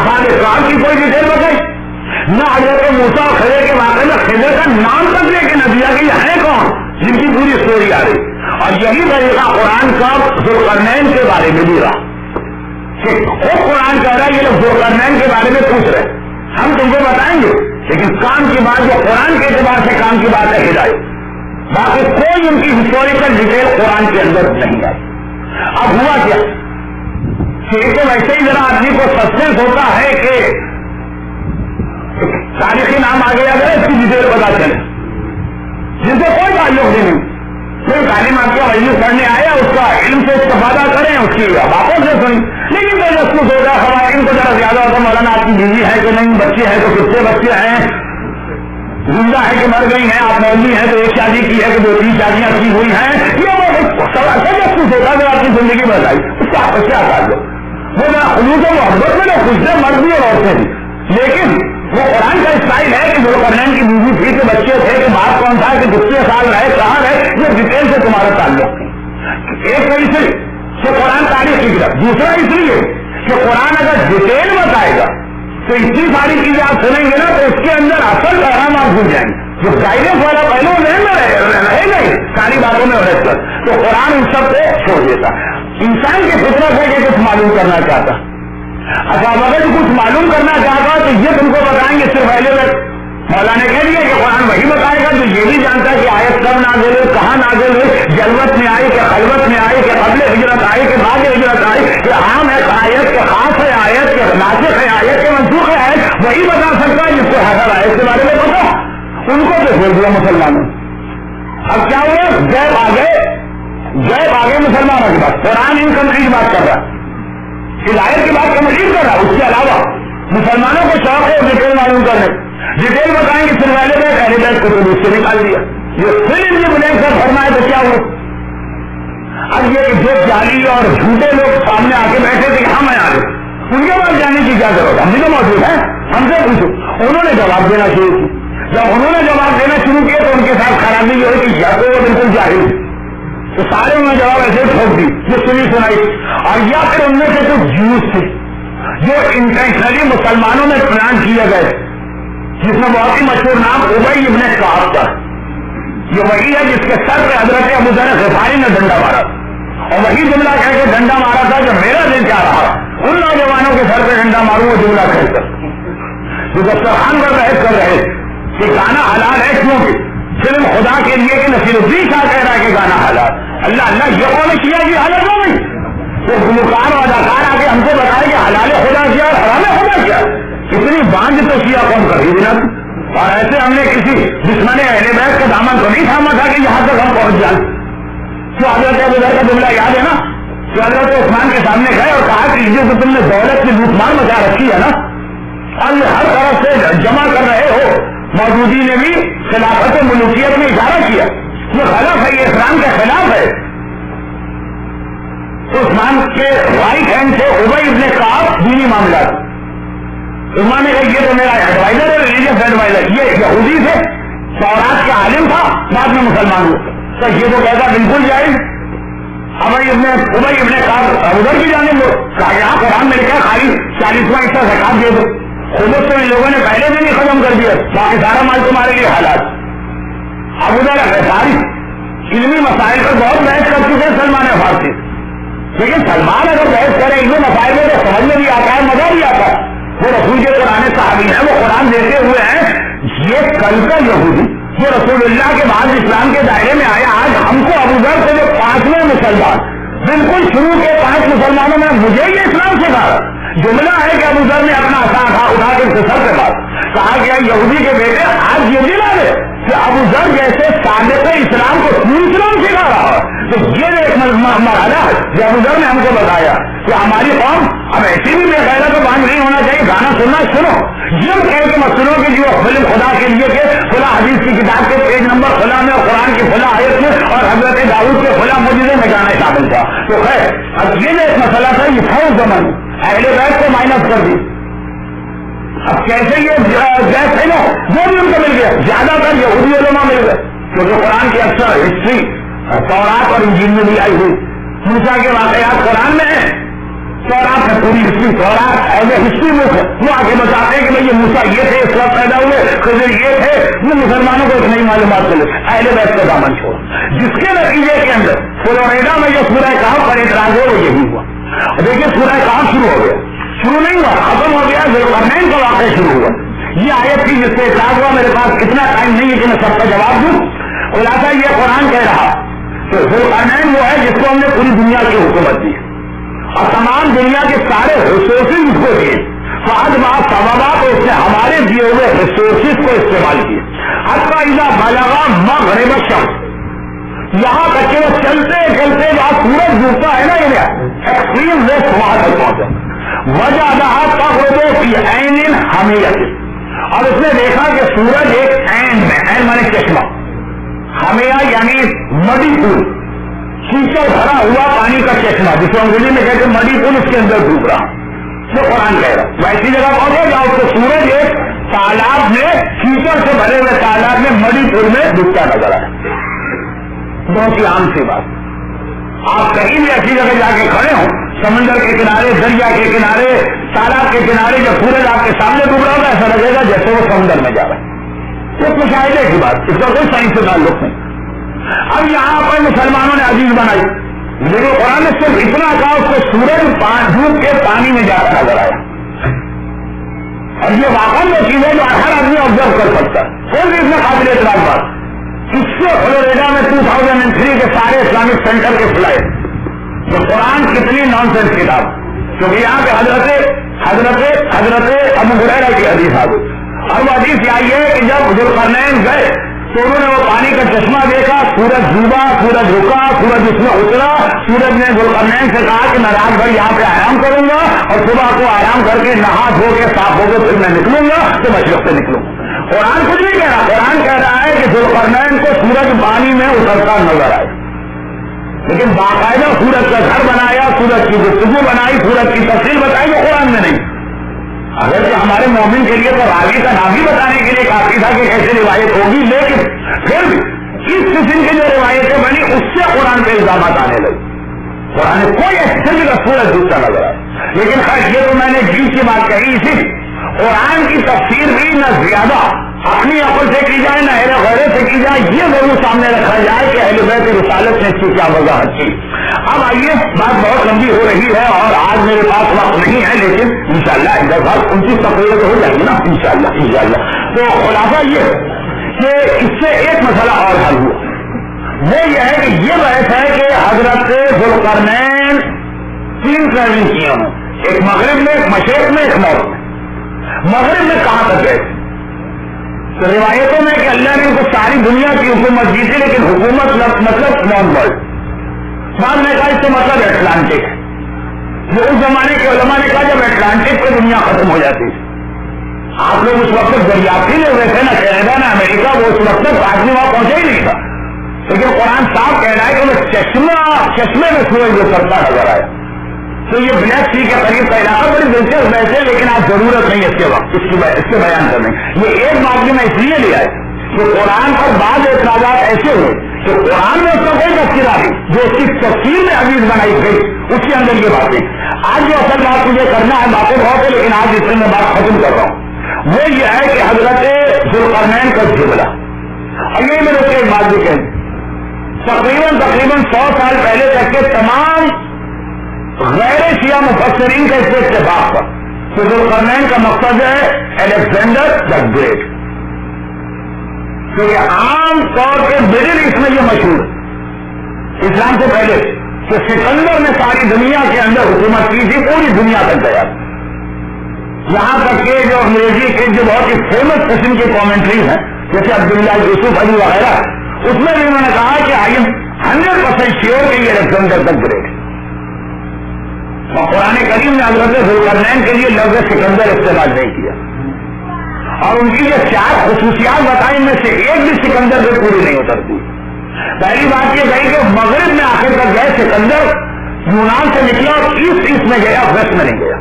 اصحاب اکرام کی کوئی ڈیٹیل بتائی نہ حضرت موسیٰ اور خضر کے واقعے میں خضر کا نام تک لے کے نہ دیا کہ یہ ہے کون جن کی پوری اسٹوری آ رہی. اور یہی طریقہ قرآن کا ذوالقرنین کے بارے میں بھی رہا کہ خود قرآن کہہ رہا ہے یہ لوگ ذوالقرنین کے بارے میں پوچھ رہے ہم تم کو بتائیں گے لیکن کام کی بات جو قرآن کے اعتبار سے کام کی بات ہے ہدایت. باقی کوئی ان کی ہسٹوریکل ڈیٹیل قرآن کے اندر نہیں آئی. اب ہوا کیا کہ تو ویسے ہی ذرا آدمی کو سسپینس ہوتا ہے کہ تاریخی نام آگے آ گئے اس کی ڈیٹیل پتا چلے جن سے کوئی تعلق نہیں. کوئی تعلیم آپ کا وجود پڑھنے آیا اس کا علم سے استفادہ کریں اس کی باتوں سے سنیں. لیکن کوئی محسوس ہوگا خواتین کو ذرا زیادہ ہوتا مولانا آپ کی بیوی ہے کہ نہیں بچے ہیں تو کتنے بچے ہیں زندہ ہے کہ مر گئی ہیں آپ مولوی ہیں تو ایک شادی کی ہے کہ 2-3 شادیاں کی ہوئی ہیں یہ سوال سے محسوس ہوتا ہے آپ کی زندگی بتائی اس کا کیا تعلق وہ ذرا خلوص و محبت میں جو خوش ہے مرد بھی اور عورتیں بھی. لیکن وہ قرآن کا اسٹائل ہے کہ ذوالقرنین کی بیوی تھی کہ بچے تھے کہ باپ کون تھا کہ کتنے سال رہے کہاں رہے یہ ڈیٹیل سے تمہارا تعلق نہیں. ایک طرح سے کہ قرآن تاریخ کی طرف دوسرا اس لیے کہ قرآن اگر ڈیٹیل بتائے گا تو اتنی ساری چیزیں آپ سنیں گے نا تو اس کے اندر اصل پیغام آپ بھول جائیں گے. جو گائیڈنس والا پہلو رہے نہیں ساری باتوں میں رہ کر تو قرآن ان سب کو چھوڑ دیتا. انسان کی فطرت ہے کہ کچھ معلوم کرنا چاہتا. اچھا اگر کچھ معلوم کرنا چاہتا تو یہ تم کو بتائیں گے صرف پہلے مولا نے کہہ دیا کہ قرآن وہی بتائے گا تو یہ بھی جانتا ہے کہ آیت کب نازل ہوئی کہاں نازل ہوئی جلوت میں آئی کہ خلوت میں آئی کہ قبل ہجرت آئی کہ بعد ہجرت آئی کہ عام ہے آیت کہ خاص ہے آیت کہ ناسخ ہے آیت کہ منسوخ ہے آیت وہی بتا سکتا ہے جس کو ہر آیت کے بارے میں پتا ان کو تو بھیج دیا مسلمانوں. اب کیا ہوا جیب آ گئے مسلمانوں کے پاس قرآن انکمپلیٹ بات کر رہا ہدایت کی بات کمپلیٹ کر رہا. اس کے علاوہ مسلمانوں کو شوق ہے ڈیٹیل معلوم کرنے ڈیٹیل بتائیں گے پھر والے میں پہلے بیٹھ کو تو اس سے نکال دیا یہ پھر ان کی بلینک سے فرمائے تو کیا ہوا. اب یہ جو جعلی اور جھوٹے لوگ سامنے آ کے بیٹھے تھے ہم آ گئے ان کے پاس جانے کی کیا ضرورت ہم بھی تو موجود ہیں ہم سے پوچھو. انہوں نے جواب دینا شروع کیا. جب انہوں نے جواب دینا شروع کیا تو ان کے ساتھ خرابی یہ ہوئی کہ یا تو وہ بالکل جاہل تو سارے انہوں نے جواب ایسے ٹھوک دی جو سنائی اور یا پھر ان میں سے کچھ جوس تھے جو انٹینشنلی مسلمانوں میں پلان کیے گئے جس میں بہت ہی مشہور نام ابی ابن کعب کا. یہ وہی ہے جس کے سر پہ حضرت ابو ذر غفاری نے ڈنڈا مارا اور وہی جملہ کہہ کے ڈنڈا مارا تھا کہ میرا دل کیا رہا ان نوجوانوں کے سر پہ ڈنڈا ماروں وہ جملہ کہہ کر جو دسترخوان پر بحث کر رہے کہ گانا حلال ہے کیونکہ فلم خدا کے لیے کہ نصیر الدین شاہ کہہ رہا ہے کہ گانا حلال اللہ یہ کون نے کیا کہ حلال ہو گئی تو گلوکار اور اداکار آ کے ہم کو بتائے کہ حلال خدا کیا اور حرام خدا کیا. اتنی بانج تو شیعہ قوم کر ہی دینا اور ایسے ہم نے کسی دشمن اہل بیت کا دامن تو نہیں تھاما تھا کہ یہاں تک ہم پہنچ جائیں. تو حضرت ابو ذر کا جملہ یاد ہے نا کہ حضرت عثمان کے سامنے گئے اور کہا کہ جو تم نے دولت کی لوٹ مار مچا رکھی ہے نا اور ہر طرف سے جمع کر رہے ہو مودودی نے بھی خلافت ملوکیت میں اشارہ کیا یہ غلط ہے یہ اسلام کے خلاف ہے. عثمان کے رائٹ ہینڈ سے ابی ابن کعب دینی معاملات عثمان نے کہا یہ تو میرا ایڈوائزر ہے ریلیجیس ایڈوائزر یہ یہودی سے تورات کا عالم تھا بعد میں مسلمان ہوا تو یہ تو کہتا بالکل جائز. ابی ابن کعب ابو ذر کی جانب کہا یہاں قرآن میں لکھا خالی 40واں حصہ زکات دے دو خود تو ان لوگوں نے پہلے دن ہی ختم کر دیا باقی سارا مال تمہارے لیے حالات. ابو ذر غفاری علمی مسائل پر بہت بحث کر چکے سلمان فارسی لیکن سلمان اگر بحث کرے علمی مسائل میں تو سمجھ میں بھی آتا ہے مزہ بھی آتا ہے. وہ رسول کے قرآن صحابی ہیں وہ قرآن دیتے ہوئے ہیں یہ کل کا یہودی جو رسول اللہ کے بعد اسلام کے دائرے میں آیا آج ہم کو ابو ذر سے جو 5ویں مسلمان بالکل شروع کے 5 مسلمانوں میں مجھے یہ اسلام سکھا جملہ ہے کہ ابو ذر نے اپنا اٹھا کے سر کے بعد کہا گیا یہودی کے بیٹے آج یہ بھی لگے کہ ابو ذر جیسے سابق اسلام کو پوری اسلام سکھا رہا تو یہ ایک مرحلہ ہے جو ابو ذر نے ہم کو بتایا کہ ہماری قوم اب ایسی بھی بے غیرت تو بات نہیں ہونا چاہیے گانا سننا سنو یہ کہہ کے مسئلوں کی جو فلم خدا کے لیے کہ فلاں حدیث کی کتاب کے پیج نمبر فلاں میں اور قرآن کی فلاں آیت میں اور حضرت داؤد کے فلاں معجزے میں گانا شامل تھا تو خیر اب یہ جو ایک مسئلہ تھا یہ تھا اس زمانے اہل بیت کو مائنس کر دی. اب کیسے یہ بیت ہے نا وہ بھی ان کو مل گیا زیادہ تر یہودی علماء مل گئے کیونکہ قرآن کی اکثر ہسٹری تورات اور انجیل میں بھی آئی ہوئی موسیٰ کے واقعات قرآن میں ہیں تورات ہے پوری ہسٹری، تورات ایز اے ہسٹری بک ہے، وہ آگے بتاتے ہیں کہ بھائی یہ موسیٰ یہ تھے، اس وقت پیدا ہوئے، خضر یہ تھے، وہ مسلمانوں کو ایک نئی معلومات ملے، اہل بیت کا دامن چھوڑ، جس کے نتیجے کے اندر فلوریڈا میں جو سورہ کہف پر اعتراض ہے وہ یہی ہوا. دیکھیے سورہ کہف شروع ہو گیا، شروع نہیں ہوا، ختم ہو گیا، ذوالقرنین کا واقعہ شروع ہوا. یہ آیت تھی جس سے اعتراض ہوا. میرے پاس اتنا ٹائم نہیں ہے کہ میں سب کا جواب دوں. خلاصہ یہ قرآن کہہ رہا کہ ذوالقرنین وہ ہے جس کو ہم نے پوری دنیا کی حکومت دی اور تمام دنیا کے سارے ریسورسز اس کو دیے. فاج بات سبابا تو اس نے ہمارے دیے ہوئے ریسورسز کو استعمال کیے. حتیٰ اذا بلغا مغرب الشمس، یہاں تک کہ وہ چلتے چلتے جہاں سورج ڈوبتا ہے نا، یہ ایکسٹریم ویسٹ وہاں تک پہنچا. وجہ تغرب فی عین حمیۃ، اور اس نے دیکھا کہ سورج ایک عین میں، عین مانے چشمہ، حمیہ یعنی مڈی پول، کیچڑ بھرا ہوا پانی کا چشمہ جسے انگریزی میں کہتے ہیں مڈی پول، اس کے اندر ڈوب رہا. وہ قرآن کہہ رہا ویسی جگہ پہنچے جہاں اس کو سورج ایک تالاب میں، کیچڑ سے بھرے ہوئے تالاب میں، مڈی پول میں ڈوبتا نظر آیا. بہت ہی عام سی بات. آپ کہیں بھی ایسی جگہ جا کے کھڑے ہوں، سمندر کے کنارے، دریا کے کنارے، تالاب کے کنارے، جب سورج آپ کے سامنے ڈوب رہا ہوگا ایسا لگے گا جیسے وہ سمندر میں جا رہا ہے. یہ مشاہدے کی بات، اس کا کوئی سائنس سے تعلق نہیں. اب یہاں پر مسلمانوں نے عزیز بنائی، لیکن قرآن نے صرف اتنا کہا اس کو سورج ڈوب کے پانی میں جاتا نظر آیا. اور یہ واقعی وہ چیز ہے جو ہر آدمی آبزرو کر سکتا ہے، کوئی بھی اس میں قابل اعتراض بات. اس سے فلوریڈا میں 2003 کے سارے اسلامک سینٹر کے کھلائے. تو قرآن کتنی نان سینس کتاب، کیونکہ یہاں پہ حضرت ابو ہریرہ کی حدیث آ گئی. اور وہ حدیث آئی ہے کہ جب ذوالقرنین گئے تو انہوں نے وہ پانی کا چشمہ دیکھا، سورج ڈوبا، سورج رکا، سورج اس میں اترا. سورج نے ذوالقرنین سے کہا کہ میں رات بھر یہاں پہ آرام کروں گا اور صبح کو آرام کر کے نہا دھو کے صاف ہو کے پھر میں نکلوں گا تو مشرق سے نکلوں گا. قرآن کچھ نہیں کہہ رہا، قرآن کہہ رہا ہے کہ ذوالقرنین کو سورج پانی میں اترتا نظر آئے، لیکن باقاعدہ سورج کا گھر بنایا، سورج کی گفتگو بنائی، سورج کی تفصیل بتائی، وہ قرآن میں نہیں. اگر کہ ہمارے مومن کے لیے تو راوی کا نام ہی بتانے کے لیے کافی تھا کہ کیسے روایت ہوگی، لیکن پھر اس قسم کی جو روایتیں بنی اس سے قرآن پہ الزامات آنے لگے. قرآن کوئی ایکسیپٹ کا سورج ڈوبتا نظر آئے. لیکن خیر یہ تو میں نے جیل کی بات کہی، اسی قرآن کی تفسیر بھی نہ زیادہ اپنی عقل سے کی جائے نہ اہل غیرے سے کی جائے، یہ ضرور سامنے رکھا جائے کہ اہل بیت رسالت نے اس کی کیا وضاحت کی. اب آئیے، بات بہت لمبی ہو رہی ہے اور آج میرے پاس وقت نہیں ہے، لیکن انشاءاللہ 29 تقریر تو ہو جائے گی نا انشاءاللہ. تو خلاصہ یہ کہ اس سے ایک مسئلہ اور حل ہوا، وہ یہ ہے کہ یہ بحث ہے کہ حضرت ذوالقرنین 3 ٹریولنگ کی انہوں نے، ایک مغرب میں، ایک مشرق میں، ایک مغرب میں. مغرب میں کہاں تک گئے؟ تو روایتوں میں کہ اللہ نے ان کو ساری دنیا کی حکومت دی تھی، لیکن حکومت مطلب نان ورلڈ. بعد میں کہا اس سے مطلب اٹلانٹک. جو اس زمانے کے علماء نے کہا جب اٹلانٹک پہ دنیا ختم ہو جاتی تھی. آپ لوگ اس وقت دریافتی لے ہوئے تھے نا، کینیڈا نہ امریکہ، وہ اس وقت تک آدمی وہاں پہنچے ہی نہیں تھا. لیکن قرآن صاحب کہہ رہا ہے کہ وہ چشمے میں سورج جو کرتا نظر آیا. تو یہ بلیک سی کے قریب کا علاقہ بڑی دلچسپ بحث ہے، لیکن آپ ضرورت نہیں اس کے وقت اس کے بیان کرنے. یہ ایک بات بھی میں اس لیے لے آئے کہ قرآن پر بعض اعتراضات ایسے ہوئے کہ قرآن میں اس کا کوئی تفسیر آ گئی جو اس کی تفسیر میں عزیز بنائی گئی، اس کے اندر یہ باتیں. آج جو اصل بات مجھے کرنا ہے، باتیں بہت ہے لیکن آج اس میں میں بات ختم کر رہا ہوں، وہ یہ ہے کہ حضرت ذوالقرنین کا جملہ. اور یہ میں نے ایک بات بھی کہی، تقریباً 100 سال پہلے تک کے تمام غیر شیعہ مفسرین کا اس سے اتفاق تھا کہ ذوالقرنین کا مقصد ہے الیگزینڈر دا گریٹ. کیونکہ عام طور پہ مڈل ایسٹ میں یہ مشہور اسلام سے پہلے کہ سکندر نے ساری دنیا کے اندر حکومت کی تھی، پوری دنیا تک گیا. یہاں تک کہ جو انگریزی کے جو بہت ہی فیمس قسم کی کامنٹریز ہیں جیسے عبداللہ یوسف علی وغیرہ، اس میں بھی انہوں نے کہا کہ آئی ایم 100% شیور کہ یہ الیگزینڈر دا گریٹ. اور قرآن کریم نے حضرت ذوالقرنین کے لیے لفظ سکندر استعمال نہیں کیا، اور ان کی جو 4 خصوصیات بتائی ان میں سے ایک بھی سکندر سے پوری نہیں اترتی. پہلی بات یہ کہی کہ مغرب میں آخر تک گئے، سکندر یونان سے نکلا اور ایسٹ میں گیا، ویسٹ میں نہیں گیا.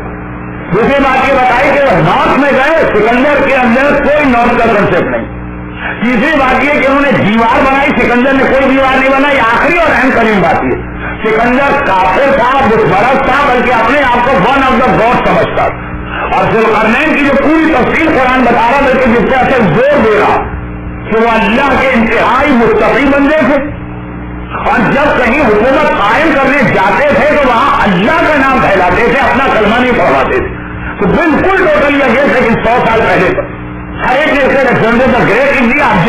دوسری بات یہ بتائی کہ نارتھ میں گئے، سکندر کے اندر کوئی نارتھ کا کنسپٹ نہیں. تیسری بات یہ کہ انہوں نے دیوار بنائی، سکندر نے کوئی دیوار نہیں بنائی. آخری اور اہم ترین بات یہ سکندر کافر تھا، دشمرس تھا، بلکہ اپنے آپ کو ون آف دا گاڈ سمجھتا تھا. اور ذوالقرنین کی جو پوری تفصیل قرآن بتا رہا بلکہ جس سے اصل زور دے رہا کہ وہ اللہ کے انتہائی متقی بندے تھے، اور جب کہیں حکومت قائم کرنے جاتے تھے تو وہاں اللہ کا نام پھیلاتے تھے، اپنا کلمہ نہیں پڑھواتے تھے. تو بالکل ٹوٹلی اگینسٹ. لیکن 100 سال پہلے ہر ایک نے الیگزینڈر دا گریٹ انڈیا اب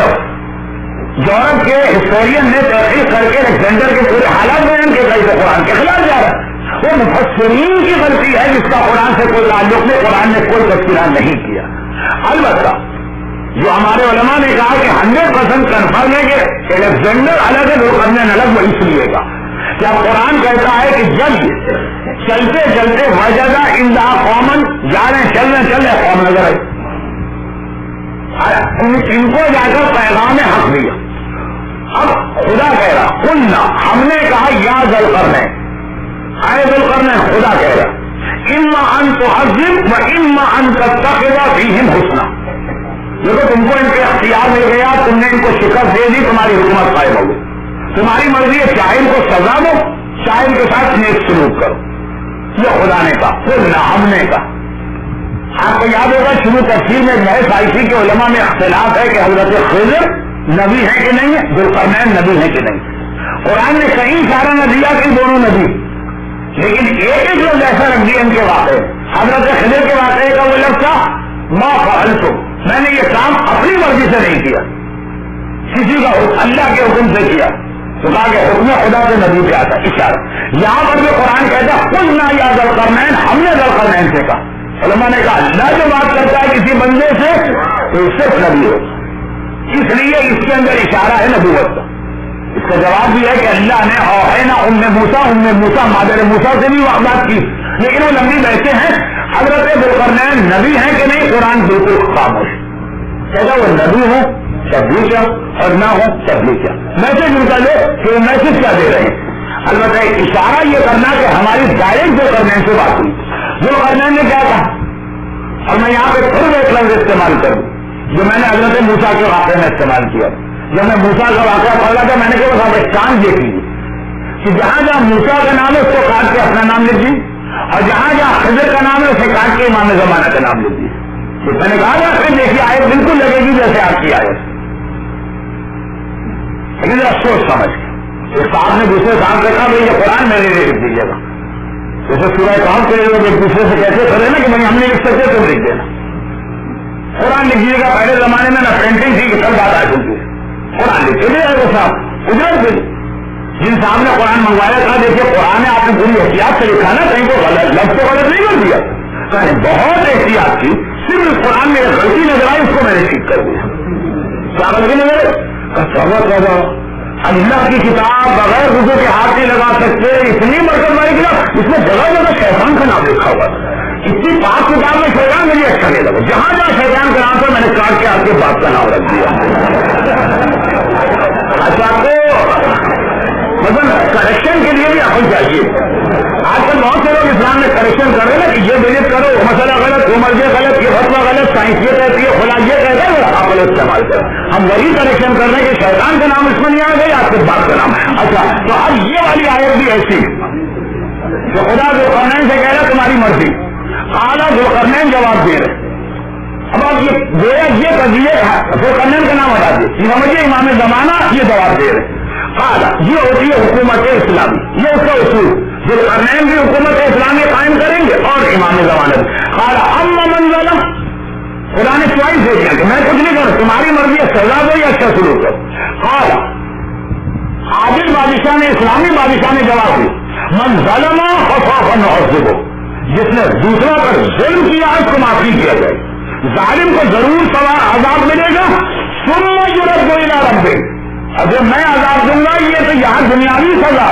یورپ کے ہسٹورین نے تحقیق کر کے الیگزینڈر کے پورے حالات بیان کے گئی تو قرآن کے خلاف جا رہا ہے. وہ مفسرین کی غلطی ہے جس کا قرآن سے کوئی تعلق نہیں، قرآن نے کوئی تذکرہ نہیں کیا. البتہ جو ہمارے علماء نے کہا کہ 100% کنفرم ہے کہ الیگزینڈر الگ ہے، ذوالقرنین الگ، وہ اس لیے کا کیا قرآن کہتا ہے کہ جب چلتے چلتے وجدہ اندہ قومن، جا رہے ہیں چل رہے قوم نظر آئی، ان کو جا کر پیغام حق دیا. اب خدا کہہ رہا قلنا، ہم نے کہا یا ذوالقرنین، اے ذوالقرنین خدا کہہ رہا اما ان تعذب و اما ان تتخذ فیہم حسنا. دیکھو تم کو ان کے اختیار مل گیا، تم نے ان کو شکست دے دی، تمہاری حکومت قائم ہو گئی، تمہاری مرضی ہے چاہے ان کو سزا دو چاہے ان کے ساتھ نیک سلوک کرو. یہ خدا نے کہا، قلنا ہم نے کہا. آپ کو یاد ہوگا شروع تفسیر میں محض آئیسی کے علماء میں اختلاف ہے کہ حضرت خضر نبی ہے کہ نہیں ہے، ذوالقرنین نبی ہے کہ نہیں. قرآن نے کہیں اشارہ نہ دیا کہ دونوں نبی، لیکن ایک لفظ ایسا رکھ دیا ان کے واقعے. حضرت خضر کے واقعے کا وہ لفظ تھا ما فعلت، میں نے یہ کام اپنی مرضی سے نہیں کیا، کسی کا اللہ کے حکم سے کیا. تو کہا کہ حکم خدا سے نبی پہ آتا اشارہ. یہاں پر جو قرآن کہتا قلنا یا ذوالقرنین، ہم نے ذوالقرنین سے کہا. علماء نے کہا اللہ جو بات کرتا ہے کسی بندے سے تو صرف نبی ہو، اس لیے اس کے اندر اشارہ ہے نبوت کا. اس کا جواب بھی ہے کہ اللہ نے اوحینا ام موسیٰ مادر موسیٰ سے بھی بات کی، لیکن وہ لمبی بحثیں ہیں. حضرت ذوالقرنین نبی ہیں کہ نہیں، قرآن بالکل خاموش. کہتا وہ نبی ہو تب بھی کیا اور نہ ہو تب بھی کیا. میسج ان کا لو کہ وہ میسج کیا دے رہے ہیں. البتہ اشارہ یہ کرنا کہ ہماری ڈائریکٹ ذوالقرنین سے بات ہوئی. ذوالقرنین نے کیا کہا، اور میں یہاں پہ پھر ایک لفظ استعمال کروں جو میں نے حضرت موسیٰ کے واقعے میں استعمال کیا. جب میں موسیٰ کا واقعہ پڑھ رہا تھا میں نے کہا صاحب ایک کام دیکھ لیجیے کہ جہاں جہاں موسیٰ کا نام ہے اس کو کاٹ کے اپنا نام لکھ دیجیے، اور جہاں جہاں خضر کا نام ہے اسے کاٹ کے امام زمانہ کا نام لکھ دیجیے. میں نے کہا نا پھر دیکھیے آیت بالکل لگے گی جیسے آپ کی آیت، لیکن ذرا سوچ سمجھ کے. ایک صاحب نے دوسرے صاحب سے کہا بھائی یہ قرآن میرے لیے لکھ دیجیے گا. جیسے سورہ کہف کے لوگ ایک دوسرے سے کیسے کرے نا کہ بھائی ہم نہیں لکھ سکتے تم لکھ دینا. قرآن لکھیے گا. پہلے زمانے میں نہ پرنٹنگ تھی کہ سب بات آ چکی ہے، قرآن لکھ کے دے وہ صاحب اجرت دے. جن صاحب نے قرآن منگوایا تھا دیکھیے قرآن آپ نے پوری احتیاط سے لکھا نا، کہیں کو غلط لفظ کو غلط نہیں کر دیا، کہیں بہت احتیاط کی. صرف قرآن میں ایک غلطی نظر آئی اس کو میں نے ٹھیک کر دیا. کیا غلطی نظر؟ اللہ کی کتاب بغیر رضو کے ہاتھ نہیں لگا سکتے، اتنی مرکز والی کتاب اس میں جگہ جگہ شیطان کا نام لکھا ہوا تھا. اتنی پاک کتاب میں شیطان مجھے اچھا نہیں لگا، جہاں جہاں شیطان کا نام تھا میں نے کاٹ کے آپ کے باپ کا نام رکھ دیا. اچھا تو مطلب کریکشن کے لیے بھی عقل چاہیے. آج کل بہت سے لوگ اسلام میں کریکشن کر رہے ہیں نا کہ یہ ڈیلیٹ کرو، مسئلہ غلط، وہ مرضی غلط، یہ فتویٰ غلط، سائنس یہ کہتی ہے، خلا یہ کہتا ہے، عقل استعمال کریں. ہم وہی کریکشن کر رہے ہیں کہ شیطان کا نام اس میں نہیں آ گئی، آپ کے باپ کا نام. اچھا تو اب یہ والی آیت بھی ایسی کہ خدا ذوالقرنین سے کہہ رہا تمہاری مرضی. اعلیٰ ذوالقرنین جواب دے رہے. اب آپ یہ گویا یہ کہیے ذوالقرنین کا نام ہٹا دیے، یہ سمجھیے امام زمانہ یہ جواب دے رہے. یہ ہوتی ہے حکومت اسلامی، یہ اس کا اصول. ذوالقرنین بھی حکومت اسلامی قائم کریں گے اور امام زمانہ. اما من ظلم، خدا نے چوائس دے دیا کہ میں کچھ نہیں کروں، تمہاری مرضی ہے، سزا دو یا اچھا سلوک کرو. عادل بادشاہ نے، اسلامی بادشاہ نے جواب دیا من ظلم فسوف نعذبہ، جس نے دوسرا پر ظلم کیا اس کو معافی کیا جائے. ظالم کو ضرور سوال عذاب ملے گا، ثم یرد الی ربہ، اگر میں عذاب دوں گا یہ تو یہاں دنیاوی سزا،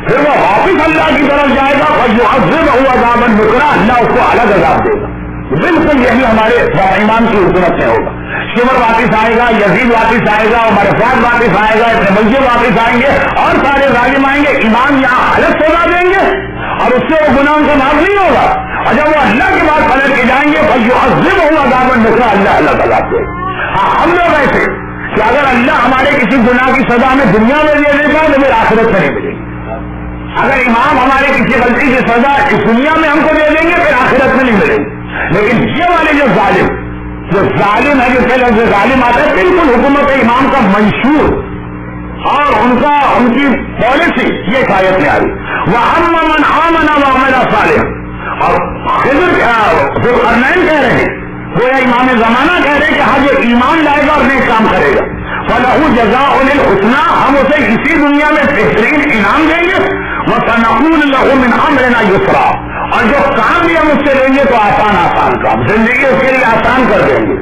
پھر وہ واپس اللہ کی طرف جائے گا اور یعذبہ عذابا نکرا، اللہ اس کو الگ عذاب دے گا. بالکل یہی ہمارے امام کی حکومت میں ہوگا. شمر واپس آئے گا، یزید واپس آئے گا، عمر فاروق واپس آئے گا، ابن ملجم واپس آئیں گے اور سارے ظالم آئیں گے. امام یہاں الگ سزا دیں گے اور اس سے وہ گناہ کو معاف نہیں ہوگا، اور جب وہ اللہ کے بعد پلٹ کے جائیں گے فَيُعَذِّبُهُ عَذَابًا نُكْرًا، اللہ الگ عذاب دے گا. ہم لوگ ایسے کہ اگر اللہ ہمارے کسی گناہ کی سزا ہمیں دنیا میں دے دیتا تو پھر آخرت میں نہیں ملے گی. اگر امام ہمارے کسی غلطی کی سزا اس دنیا میں ہم کو دے دیں گے پھر آخرت میں نہیں ملے گی، لیکن یہ والے جو ظالم ہے جو پہلے ظالم آتا ہے بالکل حکومت امام کا منشور اور ان کی پالیسی یہ شاید میں آ رہی وہ من آمن وعمل صالحا، اور ذوالقرنین کہہ رہے ہیں وہ امام زمانہ کہہ رہے ہیں کہ ہاں جو ایمان لائے گا اور نیک کام کرے گا فَلَهُ جَزَاءُ الْحُسْنَى، ہم اسے اسی دنیا میں بہترین انعام دیں گے، وَسَنَقُولُ لَهُ مِنْ أَمْرِنَا يُسْرًا، اور جو کام بھی ہم اس سے لیں گے تو آسان کام، زندگی اس کے لیے آسان کر دیں گے۔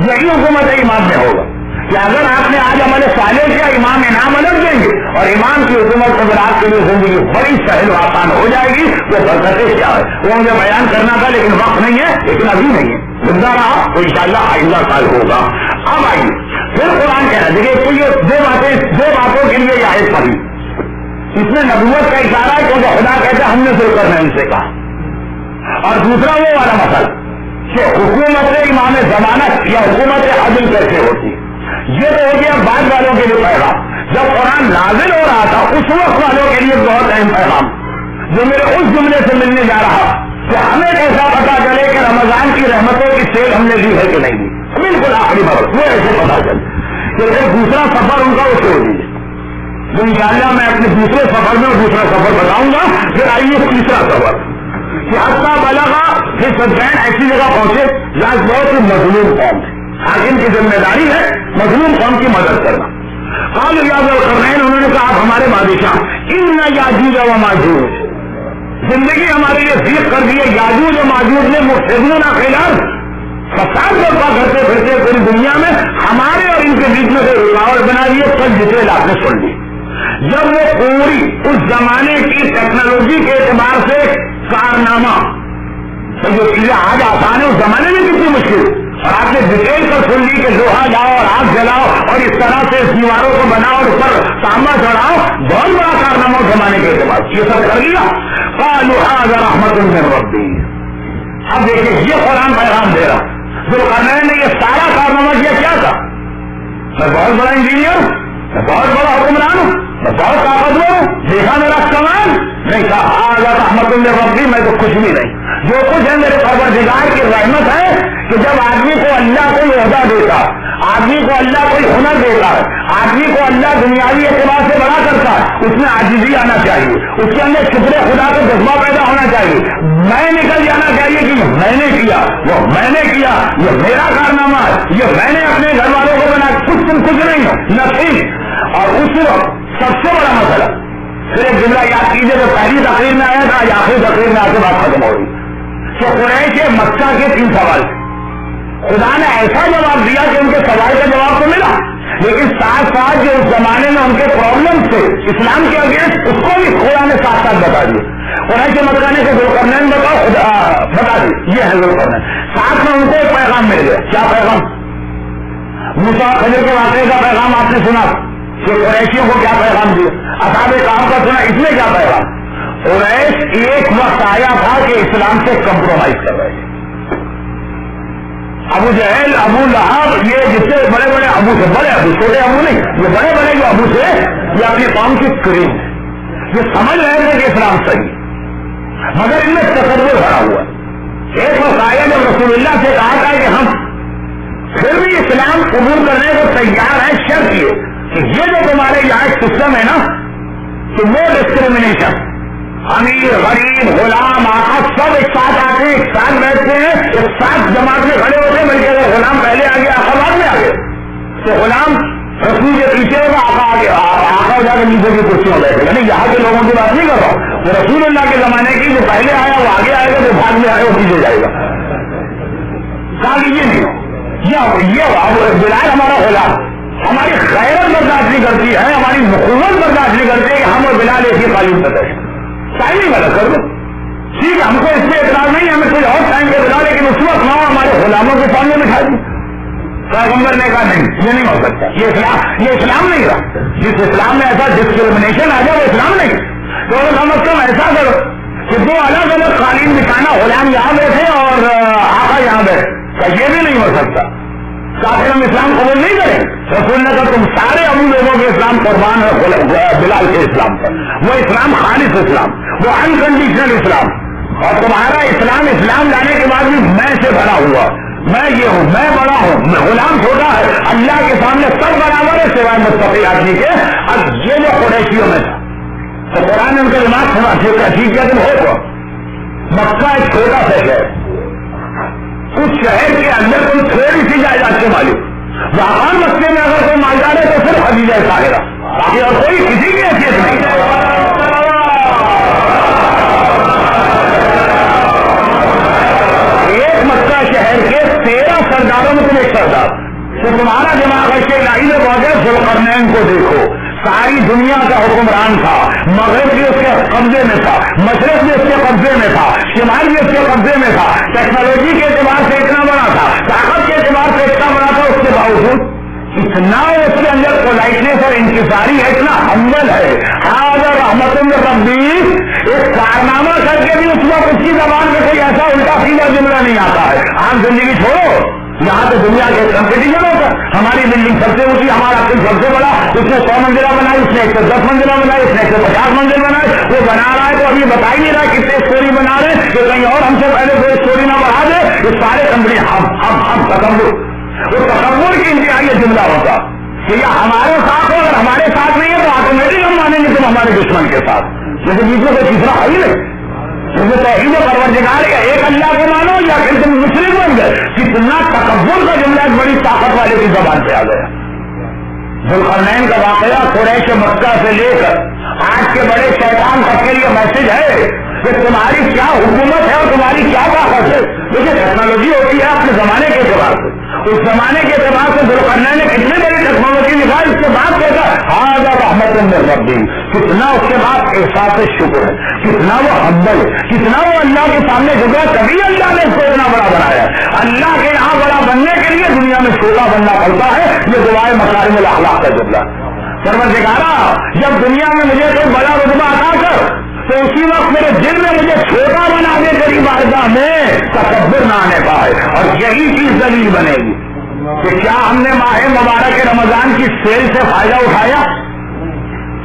یہی حکومت امام میں ہوگا کہ اگر آپ نے آج عمل صالح کیا امام انعام الگ دیں گے، اور امام کی حکومت میں اگر آپ کے لیے زندگی بڑی سہل و آسان ہو جائے گی، وہ برکتیں کیا ہے وہ مجھے بیان کرنا تھا لیکن وقت نہیں ہے، لیکن ابھی نہیں ہے، زندہ رہا تو انشاءاللہ آئندہ سال ہوگا۔ اب آئیے پھر قرآن کہہ رہا دیکھیے تو یہ دو باتوں کے لیے یہ آیت پڑھی، اس میں نبوت کا اشارہ ہے کیونکہ خدا کہتے ہیں ہم نے ذکر کرنا ان سے کہا، اور دوسرا وہ والا مسئلہ کہ حکومت امام ضمانت یا حکومت عدل کیسے ہوتی ہے، یہ تو ہو گیا بعد والوں کے لیے پیغام۔ جب قرآن نازل ہو رہا تھا اس وقت والوں کے لیے بہت اہم پیغام جو میرے اس جملے سے ملنے جا رہا کہ ہمیں کیسا پتا چلے کہ رمضان کی رحمتوں کی سیل ہم نے لی ہے کہ نہیں لی، بالکل آخری بات وہ ایسے پتا چلے کہ پھر دوسرا سفر ان کا وہ چھوڑ دیجیے، تو انشاءاللہ میں اپنے دوسرے سفر میں دوسرا سفر بتاؤں گا۔ پھر آئیے تیسرا سفر کہ حتیٰ بلغا پھر سجین ایسی جگہ پہنچے جہاں بہت ہی مظلوم قوم تھے، حاکم کی ذمہ داری ہے مظلوم قوم کی مدد کرنا۔ قالوا یا ذوالقرنین، انہوں نے کہا آپ ہمارے بادشاہ ان یاجوج و ماجوج، زندگی ہمارے لیے ضیق کر دی ہے، یاجوج و ماجوج نے مفسدون خلاف فساد برپا کرتے پھرتے پوری دنیا میں ہمارے اور ان کے بیچ میں سے رکاوٹ بنا دیے، کل جتنے آپ نے سن لی۔ جب وہ پوری اس زمانے کی ٹیکنالوجی کے اعتبار سے کارنامہ جو چیزیں آج آسان ہے اس زمانے میں کتنی مشکل، اور آپ نے ڈیٹیل پر سن لی کہ لوہا لاؤ اور آگ جلاؤ اور اس طرح سے اس دیواروں کو بناؤ اور اس پر تانبا چڑھاؤ، بہت بڑا کارنامہ اس زمانے کے اعتبار سے یہ سب کر لیا۔ قالوا هذا رحمت من ربی، اب دیکھیں یہ قرآن پیغام دے رہا ذوالقرنین نے یہ سارا کارنامہ کیا تھا، میں بہت بڑا انجینئر ہوں، میں بہت بڑا حکمران ہوں، میں بہت طاقتور ہوں، دیکھا میرا کمال نہیں، کہا هذا رحمت من ربی، میں تو کچھ بھی نہیں، جو کچھ ہے میرے پروردگار کی رحمت ہے کہ جب آدمی کو اللہ کوئی عہدہ دیتا، آدمی کو اللہ کوئی ہنر دیتا ہے، آدمی کو اللہ دنیاوی اعتبار سے بڑا کرتا ہے، اس میں عاجزی آنا چاہیے، اس کے اندر شکر خدا کا جذبہ پیدا ہونا چاہیے، میں نکل جانا چاہیے کہ یہ میں نے کیا، وہ میں نے کیا، یہ میرا کارنامہ ہے، یہ میں نے اپنے گھر والوں کو بنا، تم کچھ نہیں ہو نصیب۔ اور اس وقت سب سے بڑا مسئلہ پھر ایک جملہ یاد کیجیے جو پہلی تقریر میں آیا تھا آج آخری تقریر میں آ کے بات ختم ہو رہی کہ قریش مکہ کے 3 سوال خدا نے ایسا جواب دیا کہ ان کے سوال کا جواب تو ملا، لیکن ساتھ ساتھ جو اس زمانے میں ان کے پرابلم تھے اسلام کے اگینسٹ اس کو بھی خدا نے ساتھ ساتھ بتا دیا۔ قریش مکہ نے ذوالقرنین بتا دی یہ ہے ذوالقرنین، ساتھ میں ان کو ایک پیغام مل گیا، کیا پیغام؟ موسیٰ خضر کے واقعے کا پیغام آپ نے سنا کہ قریشیوں کو کیا پیغام دیا، اصحاب کہف کا سنا، اس میں کیا پیغام؟ قریش ایک وقت آیا تھا کہ اسلام سے کمپرومائز کر رہے تھے، ابو جہل ابو لہب یہ جس سے بڑے بڑے ابو سے بڑے ابو، چھوٹے ابو نہیں، یہ بڑے بڑے جو ابو تھے یہ اپنی قوم کی کریم ہے، یہ سمجھ رہے تھے کہ اسلام صحیح، مگر ان میں تصور بھرا ہوا۔ ایک وقت آیا جب رسول اللہ سے کہا تھا کہ ہم پھر بھی اسلام قبول کرنے کو تیار ہیں، شرط یہ کہ یہ جو تمہارے یہاں سسٹم ہے نا کہ نو ڈسکریمنیشن، امیر غریب غلام آقا سب ایک ساتھ آتے ہیں، ایک ساتھ بیٹھتے ہیں، ایک ساتھ جماعت میں کھڑے ہوتے ہیں، بلکہ اگر غلام پہلے آ گیا آقا بعد میں آ گئے تو غلام رسول کے پیچھے ہوگا، آقا آگے، آقا ہو جا کے نیچے کی کرسیوں بیٹھے گا، نہیں یہاں کے لوگوں کی بات نہیں کر رہا ہوں، وہ رسول اللہ کے زمانے کی جو پہلے آیا وہ آگے آئے گا، جو بعد میں آئے وہ پیچھے جائے گا، کہا کہ یہ نہیں ہو، یہ بلال ہمارا غلام، ہماری غیرت برداشت نہیں کرتی ہے، ہماری حکومت برداشت نہیں کرتی ہے کہ ہم اور بلال ایک ہی قالین پر بیٹھے، ٹائم غلط کر دو، ٹھیک ہے ہم کو اس پہ اعتراض نہیں، ہمیں کوئی اور ٹائم پہ بلا، لیکن اس وقت نہ ہمارے غلاموں کے سامنے بٹھا دی۔ پیغمبر نے کہا نہیں یہ نہیں ہو سکتا، یہ اسلام نہیں رہا، جس اسلام میں ایسا ڈسکریمنیشن آ جائے وہ اسلام نہیں، تو کم از کم ایسا کرو کہ 2 الگ الگ قالین بچھانا، غلام یہاں بیٹھے اور آقا یہاں بیٹھے، یہ بھی نہیں ہو سکتا۔ کافر ہم اسلام قبول نہیں کریں. رسول نے کہا تم سارے ابو لوگوں کے اسلام قربان ہے بلال کے اسلام پر. وہ اسلام خالص اسلام, وہ انکنڈیشنل اسلام. اور تمہارا اسلام لانے کے بعد بھی میں سے بڑا ہوا, میں یہ ہوں, میں بڑا ہوں, میں غلام چھوٹا ہے, اللہ کے سامنے سب برابر ہے سوائے متقی آدمی کے. اب یہ جو قریشیوں میں تھا تو قرآن نے ان کا دماغ سنا ٹھیک ہے تم ہو. مکہ ایک چھوٹا سا شہر, اس شہر کے اندر کوئی تھوڑی سی جائیداد کے مالک, وہاں مسئلے میں اگر کوئی مالدار ہے تو صرف خدیجہ طاہرہ, باقی اور کوئی کسی کی حیثیت نہیں. ایک مکہ شہر کے 13 سرداروں میں تم ایک سردار, تو تمہارا دماغ ہے کہ الہی نے بہت ہے. ذوالقرنین کو دیکھو, ساری دنیا کا حکمران تھا, مغرب بھی اس کے قبضے میں تھا, مشرق بھی اس کے قبضے میں تھا, شمال بھی اس کے قبضے میں تھا, ٹیکنالوجی کے اعتبار سے اتنا بڑا تھا, طاقت کے اعتبار سے اتنا بڑا تھا. اس کے باوجود اتنا اس کے اندر پولائٹنس اور انکساری ہے, اتنا ہمبل ہے. حاضر رحمت ربی, ایک کارنامہ کر کے بھی اس وقت اس کی زبان میں کوئی ایسا الٹا سیدھا جملہ نہیں آتا ہے. عام زندگی چھوڑو, یہاں تو دنیا کے کمپٹیشن ہوتا ہے. ہماری بلڈنگ سب سے اونچی, ہمارا پل سب سے بڑا, اس نے 100 منزلہ بنائی, اس نے 110 منزلہ بنائی, اس نے 150 منزل بنائی. وہ بنا رہا ہے تو ابھی بتا ہی نہیں رہا کتنے اسٹوری بنا رہے ہیں کہ کہیں اور ہم سے پہلے کوئی اسٹوری نہ بڑھا دے. یہ سارے کمپنی ہم تکبر, وہ تکبر کی انتہائی یہ جملہ ہوتا کہ یہ ہمارے ساتھ ہو, اگر ہمارے ساتھ نہیں ہے تو آٹومیٹک ہم مانیں گے تم ہمارے دشمن کے ساتھ. جیسے بیچ میں کوئی تیسرا ہے ہی نہیں. توحید پروردگار ہے, ایک اللہ کو مانو یا پھر تم مسلم بن گئے. کتنا تکبر کا جملہ ایک بڑی طاقت والے کی زبان پہ آ گیا. ذوالقرنین کا واقعہ قریش مکہ سے لے کر آج کے بڑے شیطان تک کے لیے میسج ہے کہ تمہاری کیا حکومت ہے اور تمہاری کیا طاقت ہے. دیکھیے ٹیکنالوجی ہوتی ہے اپنے زمانے کے اعتبار سے, اس زمانے کے اعتبار سے ذوالقرنین نے کتنی بڑی ٹیکنالوجی نکالی. اس کے بعد کہتا حاضر رحمت ربی, کتنا اس کے بعد احساس شکر ہے, کتنا وہ حمل ہے, کتنا وہ اللہ کے سامنے جھکا. کبھی اللہ نے اس کو اتنا بڑا بنایا. اللہ کے یہاں بڑا بننے کے لیے دنیا میں چھوٹا بننا پڑتا ہے. یہ دعائے مکارم الاخلاق کا جملہ. پروردگارا, جب دنیا میں مجھے کوئی بڑا رتبہ عطا کر تو اسی وقت میرے دل میں مجھے چھوٹا بنا دے تیری بارگاہ میں, تکبر نہ آنے پائے. اور یہی چیز دلیل بنے گی کہ کیا ہم نے ماہ مبارک رمضان کی سیل سے فائدہ اٹھایا.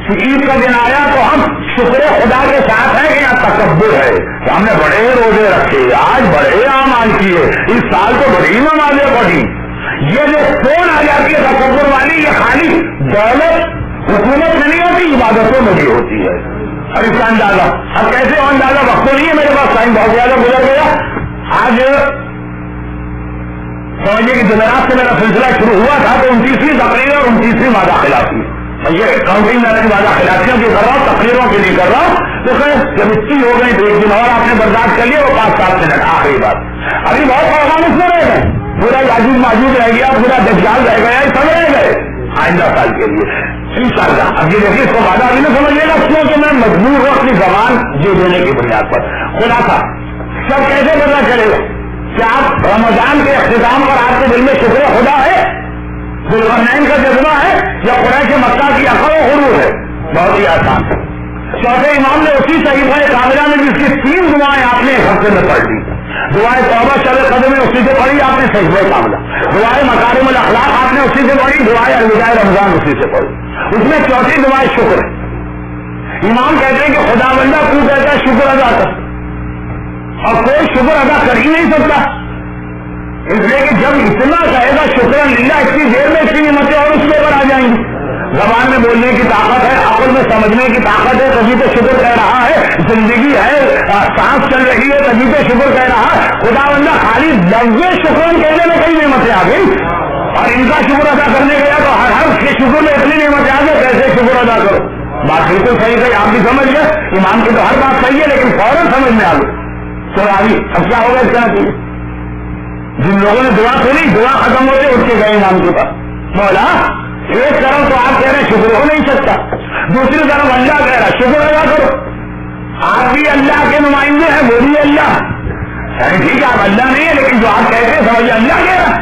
عید کا دن آیا تو ہم شکر خدا کے ساتھ ہیں کہ یہاں تکبر ہے. ہم نے بڑے روزے رکھے, آج بڑے اعمال کیے, اس سال تو بڑی نمازیں پڑھی. یہ جو فون آ جاتی ہے تکبر والی, یہ خالی دولت حکومت میں نہیں ہوتی, عبادتوں میں بھی ہوتی ہے. اور اس کا اندازہ اب کیسے ہو اندازہ وقت نہیں ہے میرے پاس, ٹائم بہت زیادہ گزر گیا. آج سمجھے کہ جمعرات سے میرا سلسلہ شروع ہوا تھا تو 29ویں تقریر اور 29ویں وعدہ خلافی, یہ کاؤنٹنگ میں اپنی وعدہ خلافیوں کی کر رہا ہوں, تقریروں کے لیے کر رہا ہوں. تو خیر جب اتنی ہو گئی تو ایک دن اور آپ نے برداشت کر لیا, وہ 5-7 منٹ آخری بات. ابھی بہت پیغام اس میں رہ گئے, پورا یاجوج ماجوج رہ گیا, پورا دجال رہ گیا, سب رہ گئے آئندہ سال کے لیے انشاءاللہ. اب یہ دیکھیے اس کو وعدہ ابھی نہ سمجھے گا, کیوں کہ میں مجبور ہوں اپنی زبان یہ دینے کی بنیاد پر. خلاصہ سب کیسے پتا چلے گا کہ آپ رمضان کے اختتام پر آپ کے دل میں شکر خدا ہے, ذوالقرنین کا جذبہ ہے, یا قریش مکہ کی عقل و غرور ہے. بہت ہی آسان. چوتھے امام نے اسی صحیفہ کاملہ میں جس کی 3 دعائیں آپ نے ایک ہفتے میں پڑھ لی. دعائیں توبہ شب قدر میں اسی سے پڑھی آپ نے صحیفہ کاملہ, دعائیں مکارم الاخلاق آپ نے اسی سے پڑھی, دعائیں الوداع رمضان اسی سے پڑھی. اس میں چوتھی دعائیں شکر ہے. امام کہتے ہیں کہ خدا بندہ تو کہتا ہے شکر ادا کر, اور کوئی شکر ادا کر ہی نہیں سکتا. اس لیے کہ جب اتنا کہے گا شکر للہ, اتنی دیر میں اتنی نعمتیں اور اس کے اوپر آ جائیں گی. زبان میں بولنے کی طاقت ہے, عقل میں سمجھنے کی طاقت ہے, تبھی تو شکر کہہ رہا ہے. زندگی ہے, سانس چل رہی ہے, تبھی تو شکر کہہ رہا ہے. خدا بندہ خالی لفظ شکر کہنے میں کئی نعمتیں آ گئی, اور ان کا شکر ادا کرنے گیا تو ہر کے شکر میں اتنی نعمتیں آ گئی, کیسے شکر ادا کرو. بات بالکل صحیح ہے, آپ بھی سمجھ گئے. امام کی تو ہر بات صحیح ہے, لیکن فوراً سمجھ میں آ گئی. تو ابھی اب کیا ہوگا اس کا نتیجہ. جن لوگوں نے دعا سنی, دعا ختم ہوتے اٹھ کے گئے امام کے پاس, مولا ایک طرف تو آپ کہہ رہے شکر ہو نہیں سکتا, دوسری طرف اللہ کہہ رہا شکر ادا کرو. آپ بھی اللہ کے نمائندے ہیں, وہ بھی اللہ. ٹھیک ہے آپ اللہ نہیں ہے, لیکن جو آپ کہتے ہیں سمجھے اللہ کہہ رہا,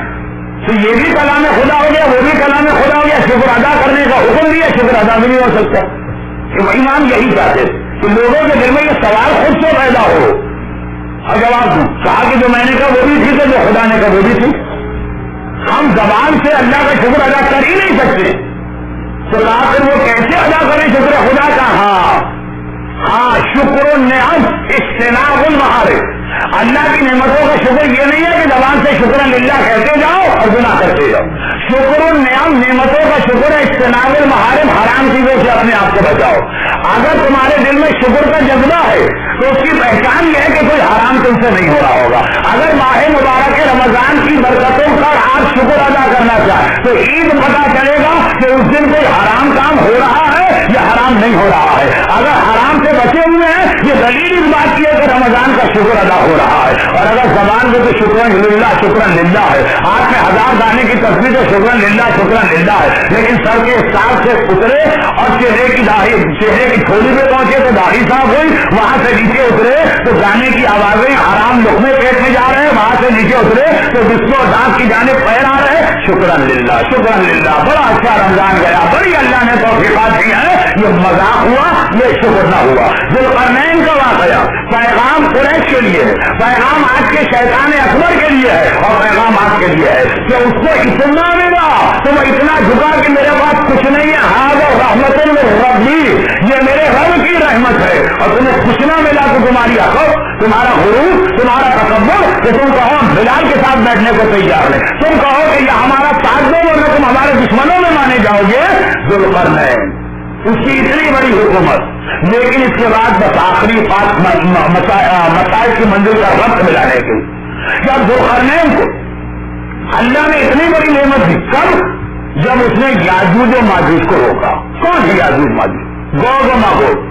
تو یہ بھی کلام خدا ہو گیا, وہ بھی کلام خدا ہو گیا. شکر ادا کرنے کا حکم دیا, شکر ادا بھی نہیں ہو سکتا. امام یہی چاہتے کہ لوگوں کے دل میں یہ سوال خود سے پیدا ہو. اور جواب دوں, کہا کہ جو میں نے کہا وہ بھی ٹھیک ہے, جو خدا نے کہا وہ بھی ٹھیک. ہم ہم زبان سے اللہ کا شکر ادا کر ہی نہیں سکتے تو آخر وہ کیسے ادا کریں شکر خدا کا؟ ہاں شکر النعم اجتناب المحارم. اللہ کی نعمتوں کا شکر یہ نہیں ہے کہ زبان سے شکر للہ کہتے جاؤ اور گناہ کرتے جاؤ. شکر النعم نعمتوں کا شکر ہے اجتناب المحارم، حرام چیزوں سے اپنے آپ کو بچاؤ. اگر تمہارے دل میں شکر کا جذبہ ہے تو اس کی پہچان یہ ہے کہ کوئی حرام تم سے نہیں ہو رہا ہوگا. اگر ماہ مبارک رمضان کی برکتوں کا آپ شکر ادا کرنا چاہیں تو عید پتا چلے گا کہ اس دن کوئی حرام کام ہو رہا ہے یا حرام نہیں ہو رہا ہے. اگر حرام سے بچے ہوئے ہیں یہ دلیل اس بات کی ہے کہ رمضان کا شکر ادا ہو رہا ہے. اور اگر زبان میں تو شکرن للہ شکرن للہ ہے، ہاتھ میں 1000 دانے کی تصویر تو شکرن للہ ہے، لیکن سر کے ساتھ سے اترے اور چہرے کی تھوڑی پہ پہنچے تو داڑھی صاف ہوئی، وہاں سے نیچے اترے تو گانے کی آوازیں حرام لقمے پیٹ میں جا رہے ہیں، وہاں سے نیچے اترے تو بسم و دانت کی جانب پیر آ رہے ہیں. شکرن للہ. بڑا اچھا رمضان گیا، بڑی اللہ نے توفیقات دی ہیں. یہ مذاق ہوا، یہ شکر نہ ہوا. ذوالقرنین کا واقعہ پیغام قریش کے لیے ہے، پیغام آج کے شیطان اکبر کے لیے ہے اور پیغام آپ کے لیے ہے کہ اس کو اتنا ملا تو وہ اتنا جھکا کہ میرے پاس کچھ نہیں ہے. رحمت ربی، یہ میرے رب کی رحمت ہے. اور تمہیں کچھ نہ ملا تو تمہاری عقل، تمہارا غرور، تمہارا تکبر کہ تم کہو ہم بلال کے ساتھ بیٹھنے کو تیار ہیں، تم کہو کہ یہ ہمارا ساتھ دو ورنہ تم ہمارے دشمنوں میں مانے جاؤ گے. ذوالقرنین اس کی اتنی بڑی حکومت، لیکن اس کے بعد بس آخری مسائل کی منزل کا وقت ملانے کے جب ذوالقرنین کو اللہ نے اتنی بڑی نعمت دی، کب؟ جب اس نے یاجوج و ماجوج کو روکا. کون ہے یاجوج ماجوج؟ گوگ و ماگوگ،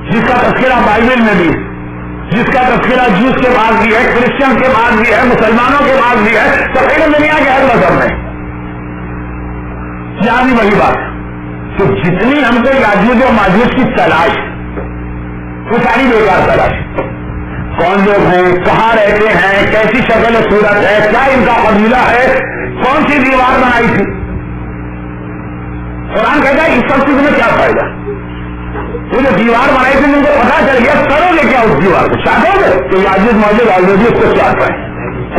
جس کا تذکرہ بائبل میں بھی، جس کا تذکرہ جوس کے بعد بھی ہے، کرسچن کے بعد بھی ہے، مسلمانوں کے بعد بھی ہے، تقریباً دنیا کے ہر مذہب میں. یہاں بھی وہی بات کہ جتنی ہم کو یاجوج و ماجوج کی تلاش، وہ ساری بیکار تلاش. کون لوگ ہیں، کہاں رہتے ہیں، کیسی شکل و صورت ہے، کیا ان کا قبیلہ ہے، کون سی دیوار بنائی تھی. قرآن کہتا ہے اس سب چیز میں کیا فائدہ؟ تو جو دیوار بنائی تھی ان کو پتا چل گیا، کرو گے کیا اس دیوار کو؟ چاہو گے کہ یاجوج ماجوج آلریڈی اس کو چاہتا ہے،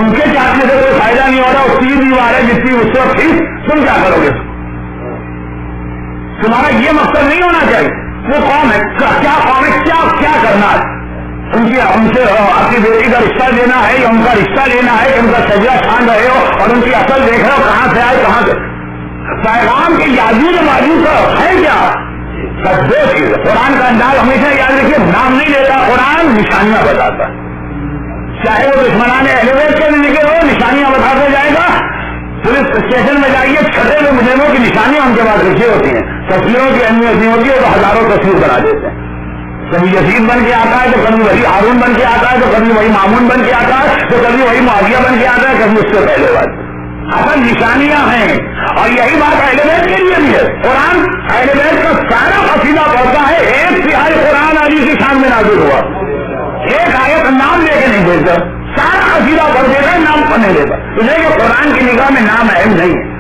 ان کے چاہنے سے کوئی فائدہ نہیں ہو رہا. اس کی دیوار ہے جتنی اس وقت تھی، تم کیا کرو گے؟ تمہارا یہ مقصد نہیں ہونا چاہیے. وہ قوم ہے، کیا قوم ہے، کیا کرنا ہے؟ ان سے اپنی بیٹی کا رشتہ لینا ہے یا ان کا رشتہ لینا ہے کہ ان کا سجا چھان رہے ہو اور ان کی اصل دیکھ رہے ہو کہاں سے آئے کہاں سے. پیغام کے یاجوج ماجوج کا ہے کیا؟ دو چیز. قرآن کا انداز ہمیشہ یاد رکھیے، نام نہیں لیتا قرآن، نشانیاں بتاتا ہے. چاہے وہ دشمنان اہل بیت کے بھی لکھے ہو، نشانیاں بتاتا جائے گا. پولیس اسٹیشن میں جائیے، چھٹے ہوئے مجرموں کی نشانیاں ان کے پاس لکھی ہوتی ہیں. تصویروں کی اہمیت نہیں ہوتی ہے تو ہزاروں تصویر بنا دیتے ہیں. کبھی یزید بن کے آتا ہے تو کبھی وہی ہارون بن کے آتا ہے تو کبھی وہی مامون بن کے آتا ہے تو کبھی وہی معاویہ بن کے آتا ہے، کبھی اس سے پہلے بات. اصل نشانیاں ہیں اور یہی بات اہل بیت کے لیے بھی ہے. قرآن اہل بیت کا سارا قصیدہ پڑھتا ہے. 1/3 قرآن علی کی شان میں نازل ہوا، ایک آیت نام لے کے نہیں بھیجتا، سارا قصیدہ پڑھ دیتا ہے، نام پڑھنے دیتا. اس لیے کہ قرآن کی نگاہ میں نام اہم نہیں ہے.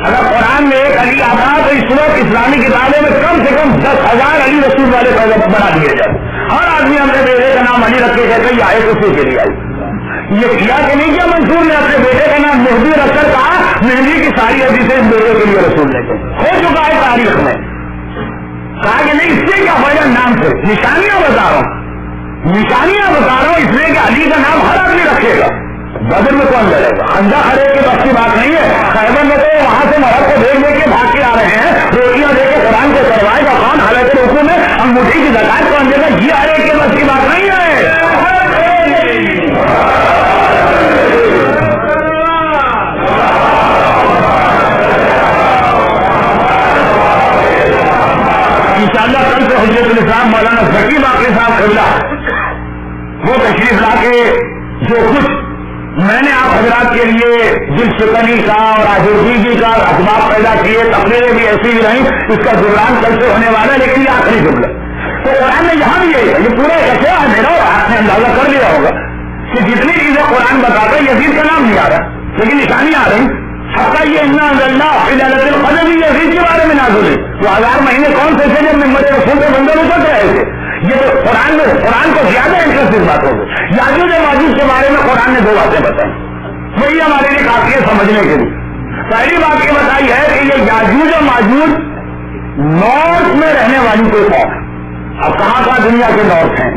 اگر قرآن میں ایک علی آتا تو اس وقت اسلامی کتابوں میں کم سے کم 10,000 علی رسول والے بنا دیے جاتے. ہر آدمی اپنے بیٹے کا نام علی رکھ کے کہتے یہ آئے اسی کے لیے آئی. یہ کیا کہ نہیں کیا منصور نے اپنے بیٹے کا نام مہدی رکھ کر کہا مہدی کی ساری حدیثیں اس بیٹے کے لیے رسول لیتے ہو چکا ہے تاریخ میں. کہا کہ نہیں اس سے کیا فائدہ نام سے، نشانیاں بتا رہا ہوں اس لیے کہ علی کا نام ہر آدمی رکھے گا. بدر میں کون لڑے گا؟ اندھا کھڑے کی بس کی بات نہیں ہے. خیبر میں تو وہاں سے مرد کو دیکھ کے بھاگ کے آ رہے ہیں، روٹیاں دے کے قرآن کو کروائے گا کون؟ حالت حکم ہے انگوٹھی کی زکات کون دے گا؟ یہ ہر ایک کی بس کی بات نہیں ہے. انشاءاللہ کل سے حجت الاسلام مولانا ذکی باقی صاحب قبلہ وہ تشریف لا کے جو کچھ میں نے آپ حضرات کے لیے دل شکنی کا اور آزودگی کا اسباب پیدا کیے، تقریریں بھی ایسی ہی رہیں، اس کا دوران کل سے ہونے والا ہے، لیکن یہ آخری جملہ تو قرآن نے یہاں بھی یہ پورا رکھا ہے. میرا آپ نے اندازہ کر لیا ہوگا کہ جتنی چیزیں قرآن بتاتا ہے یزید کا نام نہیں آ رہا لیکن نشانی آ رہی. حتیٰ یہ ليلة القدر یزید کے بارے میں نازل ہے. وہ 1000 مہینے کون سے تھے جب ممبر رسول کے بندے اتر رہے تھے. یہ تو قرآن کو زیادہ انٹرسٹ اس باتوں سے. یاجوج و ماجوج کے بارے میں قرآن نے 2 باتیں بتائی، وہی ہمارے لیے کافی ہے سمجھ سمجھنے کے لیے پہلی بات یہ بتائی ہے کہ یہ یاجوج اور ماجوج نارتھ میں رہنے والی کوئی قوم ہے. اب کہاں دنیا کے نارتھ ہیں؟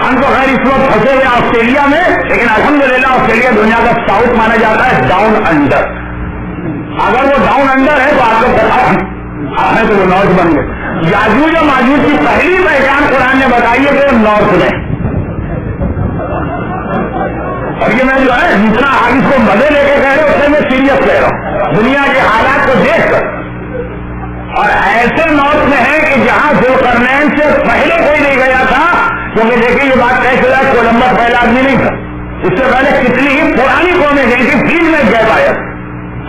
ہم تو خیر اس وقت پھنسے ہوئے آسٹریلیا میں، لیکن الحمدللہ آسٹریلیا دنیا کا ساؤتھ مانا جاتا ہے، ڈاؤن انڈر. اگر وہ ڈاؤن انڈر ہے تو آپ کو پتا ہے تو وہ نارتھ بن گئے. یاجوج اور ماجوج کی پہلی پہچان قرآن نے بتائی ہے کہ وہ نارتھ میں. اور یہ میں جو ہے جتنا آپ اس کو مزے لے کے کہہ رہے اتنے میں سیریس کہہ رہا ہوں دنیا کے حالات کو دیکھ کر. اور ایسے نارتھ میں ہے کہ جہاں ذوالقرنین سے پہلے کوئی نہیں گیا تھا، کیونکہ دیکھیے یہ بات طے چلا کولمبس پہلا آدمی نہیں تھا. اس سے پہلے کتنی ہی پرانی قومیں گئی تھی، فیلڈ میں گئے پایا.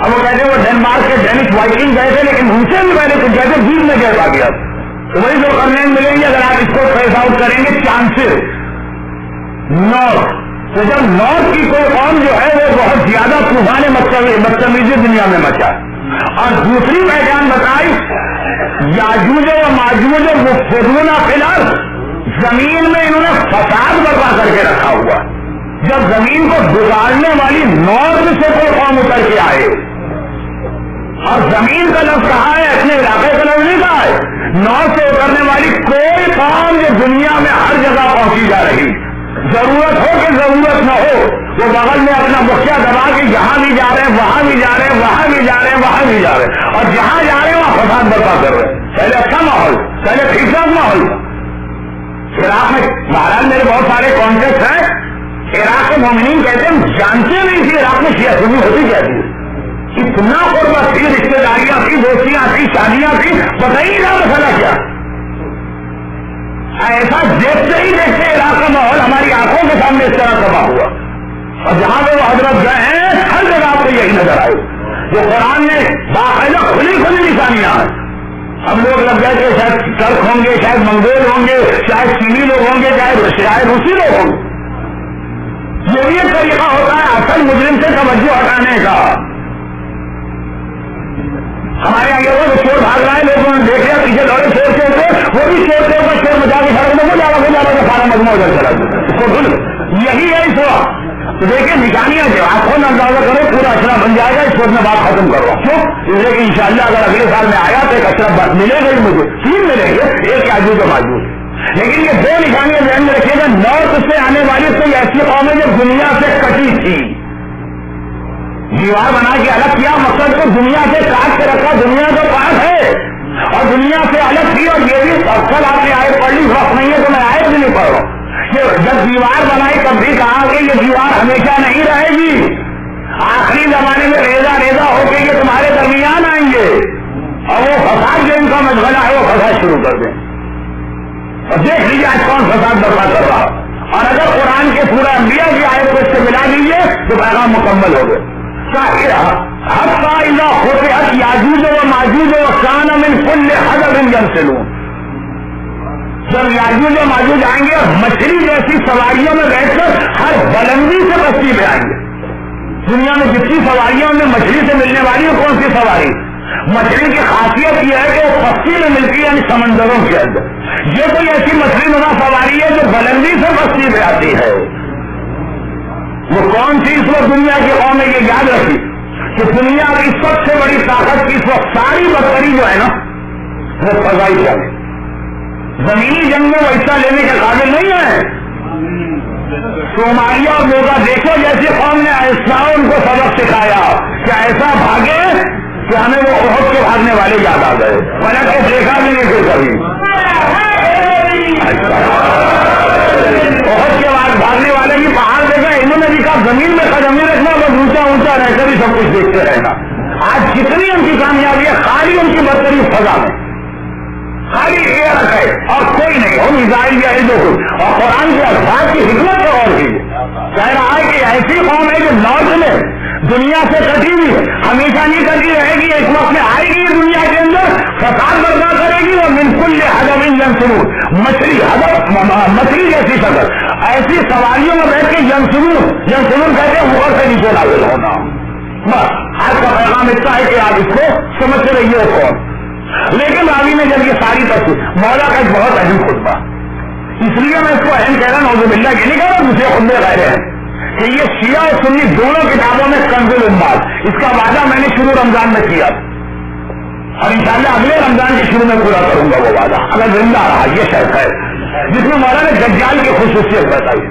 اب وہ کہتے ہیں وہ ڈینمارک کے ڈینش وائکنگ گئے تھے، لیکن ان سے بھی پہلے کچھ گئے تھے، فیلڈ میں گئے پا گیا. تو وہی ذوالقرنین ملیں گے اگر آپ اس کو ٹریس آؤٹ کریں گے چانسز نارتھ. تو جب نارتھ کی کوئی قوم جو ہے وہ بہت زیادہ طوفان بدتمیزی دنیا میں مچا. اور دوسری پہچان بتائی یاجوج و ماجوج مفسدون فی الارض، زمین میں انہوں نے فساد برپا کر کے رکھا ہوا. جب زمین کو بگاڑنے والی نارتھ سے کوئی قوم اتر کے آئے، اور زمین کا لفظ کہا ہے، اپنے علاقے کا لفظ نہیں کہا ہے، نارتھ سے اترنے والی کوئی قوم جو دنیا میں ہر جگہ پہنچی جا رہی، ضرورت ہو کہ ضرورت نہ ہو، وہ بغل میں اپنا مکھیا دبا کے یہاں بھی جا رہے ہیں، وہاں بھی جا رہے ہیں، وہاں بھی جا رہے ہیں، وہاں بھی جا رہے ہیں، اور جہاں جا رہے ہیں وہاں فساد برپا کر رہے ہیں. پہلے اچھا ماحول، پہلے ٹھیک ٹھاک ماحول تھا. عراق میں مہاراج میرے بہت سارے کانٹیکٹ ہیں. عراق کے مومنین کہتے ہیں جانتے نہیں تھی عراق میں شیعہ سنی ہوتی کیا تھی. اتنا قربت تھی، رشتے داریاں تھی، دوستیاں تھی، شادیاں تھی، پتہ ہی نہ مسئلہ کیا. ایسا دیکھتے ہی دیکھتے عراق کا ماحول ہماری آنکھوں کے سامنے اس طرح تباہ ہوا. اور جہاں پہ وہ حضرت گئے ہیں ہر جگہ آپ کو یہی نظر آئے. جو قرآن میں باقاعدہ کھلی کھلی نشانیاں ہیں. ہم لوگ لگ گئے کہ شاید ترک ہوں گے، شاید منگول ہوں گے، شاید چینی لوگ ہوں گے، شاید روسی لوگ ہوں گے. یہ بھی ایک طریقہ ہوتا ہے اصل مجرم سے توجہ ہٹانے کا. ہمارے یہاں یہ وہ چور بھاگ رہا ہے، لوگوں نے دیکھ لیا پیچھے دوڑے چور کے اوپر، وہ بھی چور کے اوپر چور مچا کے سڑک میں وہ جا رہا سارا مجموعہ ادھر چلا اس کو بھول. یہی ہے اس وقت. تو دیکھیں نشانیاں جو آپ خود اندازہ کرو پورا اشرا بن جائے گا. اس وقت میں بات ختم کروں کیوں، اس لیے کہ انشاءاللہ اگر اگلے سال میں آیا تو ایک اشرا ملے گا ہی مجھے، تین ملیں گے، ایک یاجوج و ماجوج. لیکن یہ دو نشانیاں ذہن میں رکھیے گا. نارتھ سے آنے والی کوئی ایسی قوم ہے جو دنیا سے کٹی تھی، دیوار بنا کے الگ کیا، مقصد کو دنیا سے کاٹ کے رکھا، دنیا کا پاس ہے اور دنیا سے الگ کی. اور یہ بھی اکثر آپ نے آئے پڑھ لی، وقت نہیں ہے تو میں آئے بھی نہیں پڑھ رہا ہوں. جب دیوار بنائی تب بھی کہا کہ یہ دیوار ہمیشہ نہیں رہے گی، آخری زمانے میں ریزہ ریزہ ہو کے یہ تمہارے درمیان آئیں گے اور وہ فساد جو ان کا مشغلہ ہے وہ فساد شروع کر دیں. اور دیکھ لیجیے آج کون فساد برپا کر رہا. اور اگر قرآن کے پورا انبیاء کی آیت کو اس سے ملا دیجیے تو پیغام مکمل ہو گئے. یاجوج و ماجوج و کان من کل حدب ينسلون. جب یاجوج و ماجوج آئیں گے اور مچھلی جیسی سواریوں میں بیٹھ کر ہر بلندی سے بستی پہ آئیں گے. دنیا میں جتنی سواریوں میں مچھلی سے ملنے والی ہے کون سی سواری؟ مچھلی کی خاصیت یہ ہے کہ وہ پستی میں ملتی ہے، یعنی سمندروں کے اندر. یہ کوئی ایسی مچھلی نما سواری ہے جو بلندی سے بستی پہ آتی ہے. وہ کون سی اس وقت دنیا کی قوم نے یہ یاد رکھی کہ دنیا کی سب سے بڑی طاقت کی اس وقت ساری بدتری جو ہے نا وہ فضائی جنگ ہے. زمینی جنگ میں وہ حصہ لینے کے قابل نہیں ہے. صومالیہ اور موگا دیکھو جیسی قوم نے ایسا ان کو سبق سکھایا کہ ایسا بھاگے کہ ہمیں وہ احد کے بھاگنے والے یاد آ گئے، ورنہ کہ دیکھا بھی نہیں پھر کبھی. احد کے بعد بھاگنے والے کی پہاڑ دیکھا، انہوں نے بھی کہا زمین میں قدم نہیں رکھنا، بس اونچا اونچا رہ کر ہی سب کچھ دیکھتے رہنا. آج جتنی ان کی کامیابی ہے خالی ان کی بدتری فضا میں، خالی ایئر ہے اور کوئی نہیں. ہم میزائل یا اور قرآن کے الفاظ کی حکمت کو اور کیجیے. کہہ رہا ہے کہ ایسی قوم ہے جو نارتھ میں دنیا سے کٹی ہوئی ہے، ہمیشہ نہیں کٹی رہے گی، ایک وقت میں آئے گی دنیا کے اندر فساد برپا کرے گی. اور من کل حدب ينسلون، مچھلی حدب مچھلی جیسی شکل ایسی سواریوں میں بیٹھ کے ينسلون کہتے ہیں اوپر سے نیچے نازل ہونا. بس آج کا پیغام اتنا ہے کہ آپ اس کو سمجھتے رہیے کون. لیکن راوی نے جب یہ ساری تصویر مولا کا ایک بہت اہم خطبہ، اس لیے میں اس کو اہم کہہ رہا ہوں، نعوذ باللہ یہ نہیں کہہ رہا دوسرے خطبے غیر ہیں کہ یہ شیعہ اور سنی دونوں کتابوں میں کنز الامت، اس کا وعدہ میں نے شروع رمضان میں کیا اور انشاءاللہ اگلے رمضان کے شروع میں پورا کروں گا وہ وعدہ اگر زندہ رہا. یہ شرط ہے جس میں مولانا دجال کی خصوصیت بتائی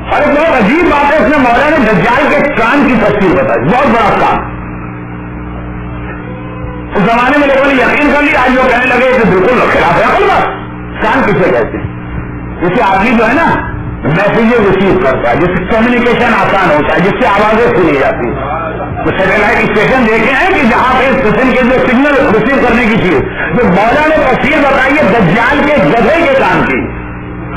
اور ایک بہت عجیب بات ہے، اس میں مولانا دجال کے کان کی تفصیل بتائی، بہت بڑا کان. اس زمانے میں لوگوں نے یقین کر لیا، آج لوگ کہنے لگے کہ بالکل خلاف ہے عقل بات. کان کسے کہتے ہیں؟ جسے آدمی جو ہے نا میسیجز ریسیو کرتا ہے، جس سے کمیونیکیشن آسان ہوتا ہے، جس سے آوازیں سنی جاتی ہیں. تو سیٹلائٹ اسٹیشن دیکھے ہیں کہ جہاں پہ قسم کے جو سگنل ریسیو کرنے کی چیز، جو مولا نے تفصیل بتائی ہے دجال کے گدھے کے کام کی.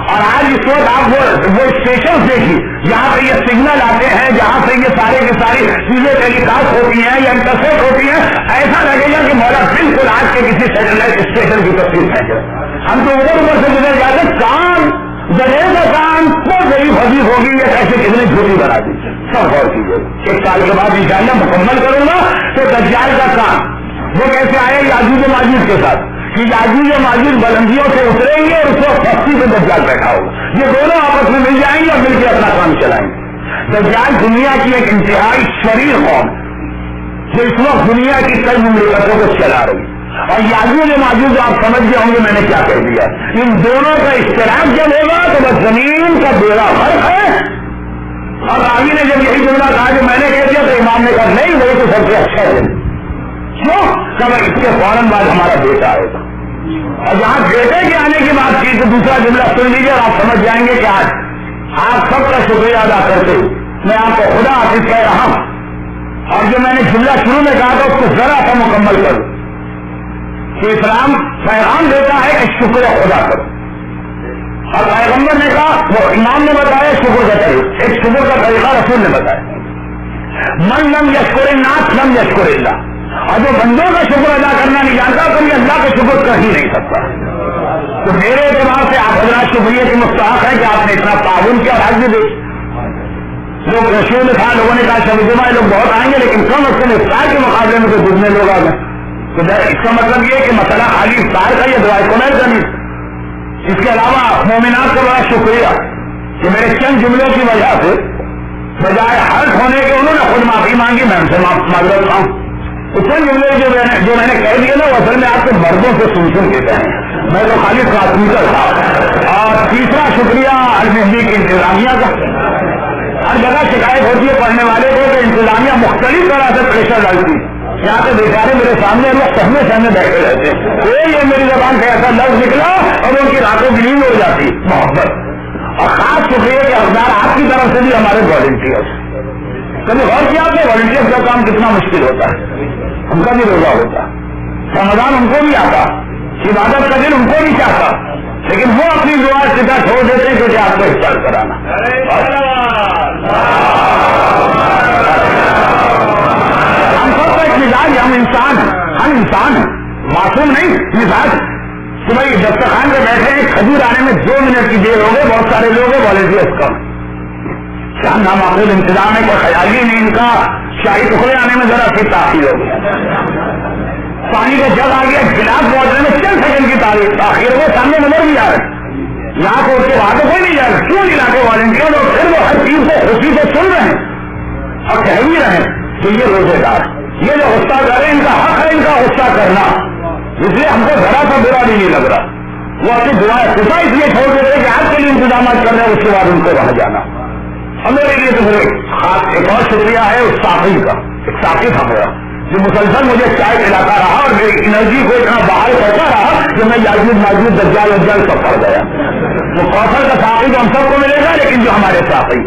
اور آج اس وقت آپ وہ اسٹیشن دیکھیے جہاں پہ یہ سگنل آتے ہیں، جہاں سے یہ سارے کی ساری چیزیں ٹیلی کاسٹ ہوتی ہیں یا انٹرسیپٹ ہوتی ہیں، ایسا لگے گا کہ مولا بالکل آج کے کسی سیٹلائٹ اسٹیشن کی تصویر پھینک رہے. ہم تو ادھر سے گزر جاتے کام گدھے کا کام بہت بڑی حدیث ہوگی یا ایسے کتنے جھوٹی بنا دی. سب غور کیجیے، 1 سال کے بعد انشاءاللہ مکمل کروں گا. تو دجال کا کام وہ کیسے آئے یاجوج و ماجوج کے ساتھ کہ یاجوج و ماجوج بلندیوں سے اتریں گے اور اس وقت پستی پہ دجال بیٹھا ہوگا. یہ دونوں آپس میں مل جائیں گے اور مل کے اپنا کام چلائیں گے. دجال دنیا کی ایک انتہائی شریر قوم جو اس وقت دنیا کی کئی مملکتوں کو چلا رہی، اور یاجوج و ماجوج آپ سمجھ گئے ہوں گے میں نے کیا کہہ دیا. ان دونوں کا اشتراک جب ہوگا تو بس زمین کا بیڑا غرق ہے. اور راوی نے جب یہی جملہ کہا جو میں نے کہہ دیا تو امام نے کہا نہیں وہ تو سب سے اچھا ہے. کیوں؟ کہ اس کے فوراً بعد ہمارا بیٹا آئے گا. اور جہاں بیٹے کے آنے کی بات کی تو دوسرا جملہ سن لیجیے اور آپ سمجھ جائیں گے کہ آج آپ سب کا شکریہ ادا کرتے میں آپ کو خدا حافظ کہہ رہا ہوں. اور جو میں نے جملہ شروع میں کہا تھا اس کو ذرا سا مکمل کروں کہ اسلام پیغام دیتا ہے کہ شکر خدا کرو. اور پیغمبر نے کہا، وہ امام نے بتایا شکر کا طریقہ، ایک شکر کا طریقہ رسول نے بتایا، من لم یشکر الناس لم یشکر اللہ. اور جو بندوں کا شکر ادا کرنا نہیں جانتا تو یہ اللہ کا شکر کر ہی نہیں سکتا. تو میرے اعتبار سے آپ حضرات شکریہ کی مستحق ہے کہ آپ نے اتنا تعاون کیا. اور آج بھی دیکھ لوگ رشیوں نے کہا، لوگوں نے کہا شب جمعہ لوگ بہت آئیں گے لیکن کم از کم افطار کے مقابلے میں تو دگنے لوگ آ گئے. تو اس کا مطلب یہ کہ مسئلہ خالی افطار کا یا دعائے کونیل کا نہیں. اس کے علاوہ مومنات کا بڑا شکریہ کہ میرے چند جملوں کی وجہ سے بجائے حرف ہونے کے انہوں نے خود معافی مانگی، میں ان سے معذرت خواہوں. تو چند جملے جو میں نے کہہ دیے نا وہ اصل میں آپ کے مردوں سے سن کہتے ہیں، میں تو خالی ٹرانسمیٹر تھا. اور تیسرا شکریہ المہدی کی انتظامیہ کا. ہر جگہ شکایت ہوتی ہے پڑھنے والے کو کہ انتظامیہ مختلف طرح سے پریشر ڈالتی ہے. یہاں پہ بیچارے میرے سامنے لوگ سہمے بیٹھے رہتے ہیں، کوئی یہ میری زبان سے ایسا لفظ نکلا اور ان کی راتوں کی نیند ہو جاتی محبت. اور خاص شکریہ کہ حقدار آپ کی طرف سے بھی ہمارے والنٹیئرس. کبھی غور کیا آپ نے والنٹیئر کا کام کتنا مشکل ہوتا ہے. ان کا بھی روزہ ہوتا، رمضان ان کو بھی آتا، عبادت کا دن ان کو بھی چاہتا، لیکن وہ اپنی دعا سیدھا چھوڑ دیتے کہ آپ کو افطار کرانا. ہم سب کا ایک مزاج، ہم انسان ہیں، معصوم نہیں. مزاج کہ بھائی دسترخوان پہ بیٹھے ہیں، کھجور آنے میں 2 منٹ کی دیر ہو گئے، بہت سارے لوگ ہیں والنٹیئرس کم. کیا نامعقول انتظام ہے، کوئی خیال ہی نہیں. ان کا شاہی ٹکڑے آنے میں ذرا سی تاخیر ہو گیا. پانی کا جگ آ گیا، گلاس بوتل میں چند سیکنڈ کی تاخیر وہ سامنے نظر بھی آ رہے. یہاں کو وہاں تو کوئی نہیں جا رہا. کیوں نہیں لاتے والنٹیئر؟ اور پھر وہ ہر چیز کو خوشی سے سن رہے ہیں اور کہہ بھی رہے ہیں کہ یہ روزے دار، یہ جو غصہ کرے ان کا حق ہے ان کا غصہ کرنا. اس لیے ہم کو ذرا سا برا بھی نہیں لگ رہا. وہ اپنی دعائیں خدا اس لیے چھوڑ دیتے کہ آپ کے لیے انتظامات کر رہے ہیں، اس کے بعد ان کو وہاں جانا. اور میرے لیے تو خاص ایک اور شکریہ ہے اس ساقی کا. ایک ساقی تھا میرا جو مسلسل مجھے چائے پلاتا رہا اور میری انرجی کو اتنا بحال کرتا رہا کہ میں یاجوج ماجوج دجال سب پڑ گیا. وہ کوثر کا ساقی تو ہم سب کو ملے گا، لیکن جو ہمارے ساقی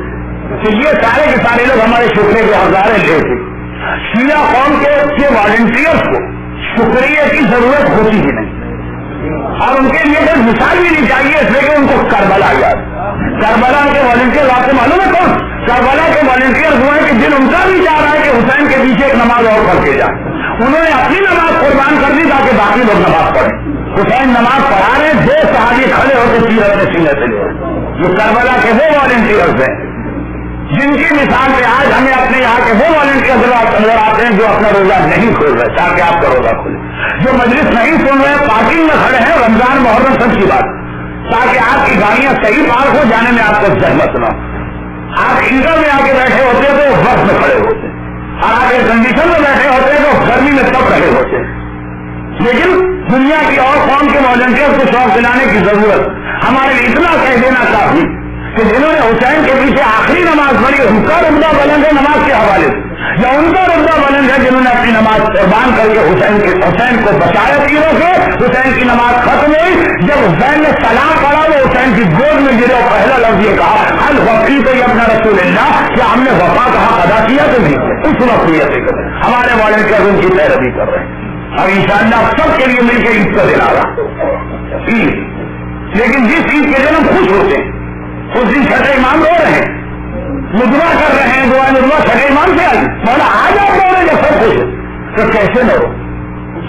کہ یہ سارے کے سارے لوگ ہمارے شکریہ کے ہزاریں لے تھے. شیعہ قوم کے والنٹیئرس کو شکریہ کی ضرورت ہوتی ہی نہیں، اور ان کے لیے کوئی مثال بھی نہیں چاہیے، اس لیے کہ ان کو کربلا یاد. کربلا کے والنٹیئر آپ کو معلوم ہے کون؟ کربلا کے والنٹیئر ہوئے کہ جن ان کا بھی چاہ رہا ہے کہ حسین کے پیچھے ایک نماز اور پڑھ کے جائے. انہوں نے اپنی نماز قربان کر دی تاکہ باقی لوگ نماز پڑھیں. حسین نماز پڑھا رہے، 2 صحابی کھڑے ہو کے سیرت میں سینے سے لے. جو کربلا کے وہ والنٹیئرز ہیں جن کی مثال میں آج ہمیں اپنے یہاں کے وہ والنٹیئر نظر آتے ہیں جو اپنا روزہ نہیں کھول رہے تاکہ آپ کا روزہ کھولے، جو مجلس نہیں سن رہے پارکنگ میں کھڑے ہیں رمضان محرم سب کی بات تاکہ آپ کی گاڑیاں صحیح پارک ہو، جانے میں آپ کو زحمت نہ. آپ ہیٹر میں آ کے بیٹھے ہوتے تو وقت میں کھڑے ہوتے، اور آپ ایئر کنڈیشن میں بیٹھے ہوتے تو گرمی میں تب رہے ہوتے. لیکن دنیا کی اور قوم کے والنٹیئر کو شوق دلانے کی ضرورت ہمارے لیے اتنا کہہ دینا کافی کہ جنہوں نے حسین کے پیچھے آخری نماز پڑھی ان کا رتبہ بلند ہے نماز کے حوالے سے، یا ان کا رتبہ بلند ہے جنہوں نے اپنی نماز قربان کر کے حسین کو بچایا تیروں سے. حسین کی نماز ختم ہوئی، جب حسین نے سلام پڑھا وہ حسین کی گود میں گرے اور پہلا لفظ یہ کہا حل وقی تو یہ اپنا رسول اللہ، کیا ہم نے وفا کا حق ادا کیا تو نہیں. اس وقت یہ فکر ہے ہمارے والنٹیئر ان کی پیروی کر رہے ہیں، اور انشاءاللہ سب کے لیے مل کے عید کا دن آ رہا عید. لیکن جس عید کے دن ہم خوش ہوتے ہیں اس دن چھٹے امام رو رہے ہیں، مدعا کر رہے ہیں، دعا مدعا چھٹے امام سے آئی مولا آج آپ رو رہے ہیں جب سب خوش ہے تو کیسے نہ ہو.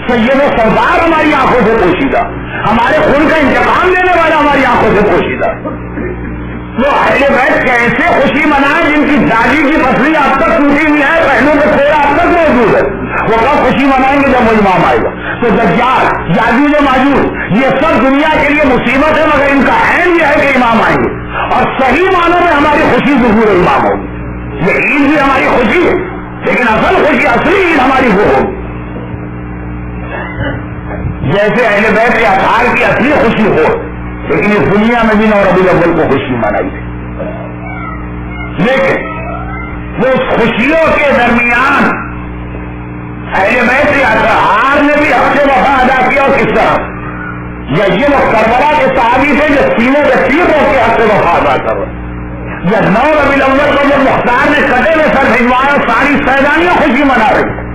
سید و سردار ہماری آنکھوں سے پوشیدہ، ہمارے خون کا انتقام لینے والا ہماری آنکھوں سے پوشیدہ. وہ اہل بیت کیسے خوشی منائے جن کی داڑھی کی پسلی اب تک ٹوٹی ہوئی ہے، پہلو کا پھیرا اب تک موجود ہے. وہ کب خوشی منائیں گے جب وہ امام آئے گا. تو دجال یاجوج و ماجوج یہ سب دنیا کے لیے مصیبت ہے، مگر ان کا عین یہ ہے کہ امام آئیں گے اور صحیح معنوں میں ہماری خوشی ظہور امام ہوگی. یہ عید بھی ہماری خوشی ہے، لیکن اصل خوشی اصلی عید ہماری وہ ہوگی. جیسے اہل بیت کے اطہار کی اصلی خوشی ہو، لیکن اس دنیا میں بھی نو ربیع الاول کو خوشی منائی ہے. لیکن وہ خوشیوں کے درمیان اہل بیت کے اطہار نے بھی حق وفا ادا کیا. اور کس طرح؟ یا یہ وہ کربلا کے صحابی تھے جو سینے کے تیر روک کے حق وفا ادا کر رہے، یا 9 ربیع الاول کو جب مختار نے کٹے میں سر بھجوایا ساری سیدانیاں خوشی منا رہی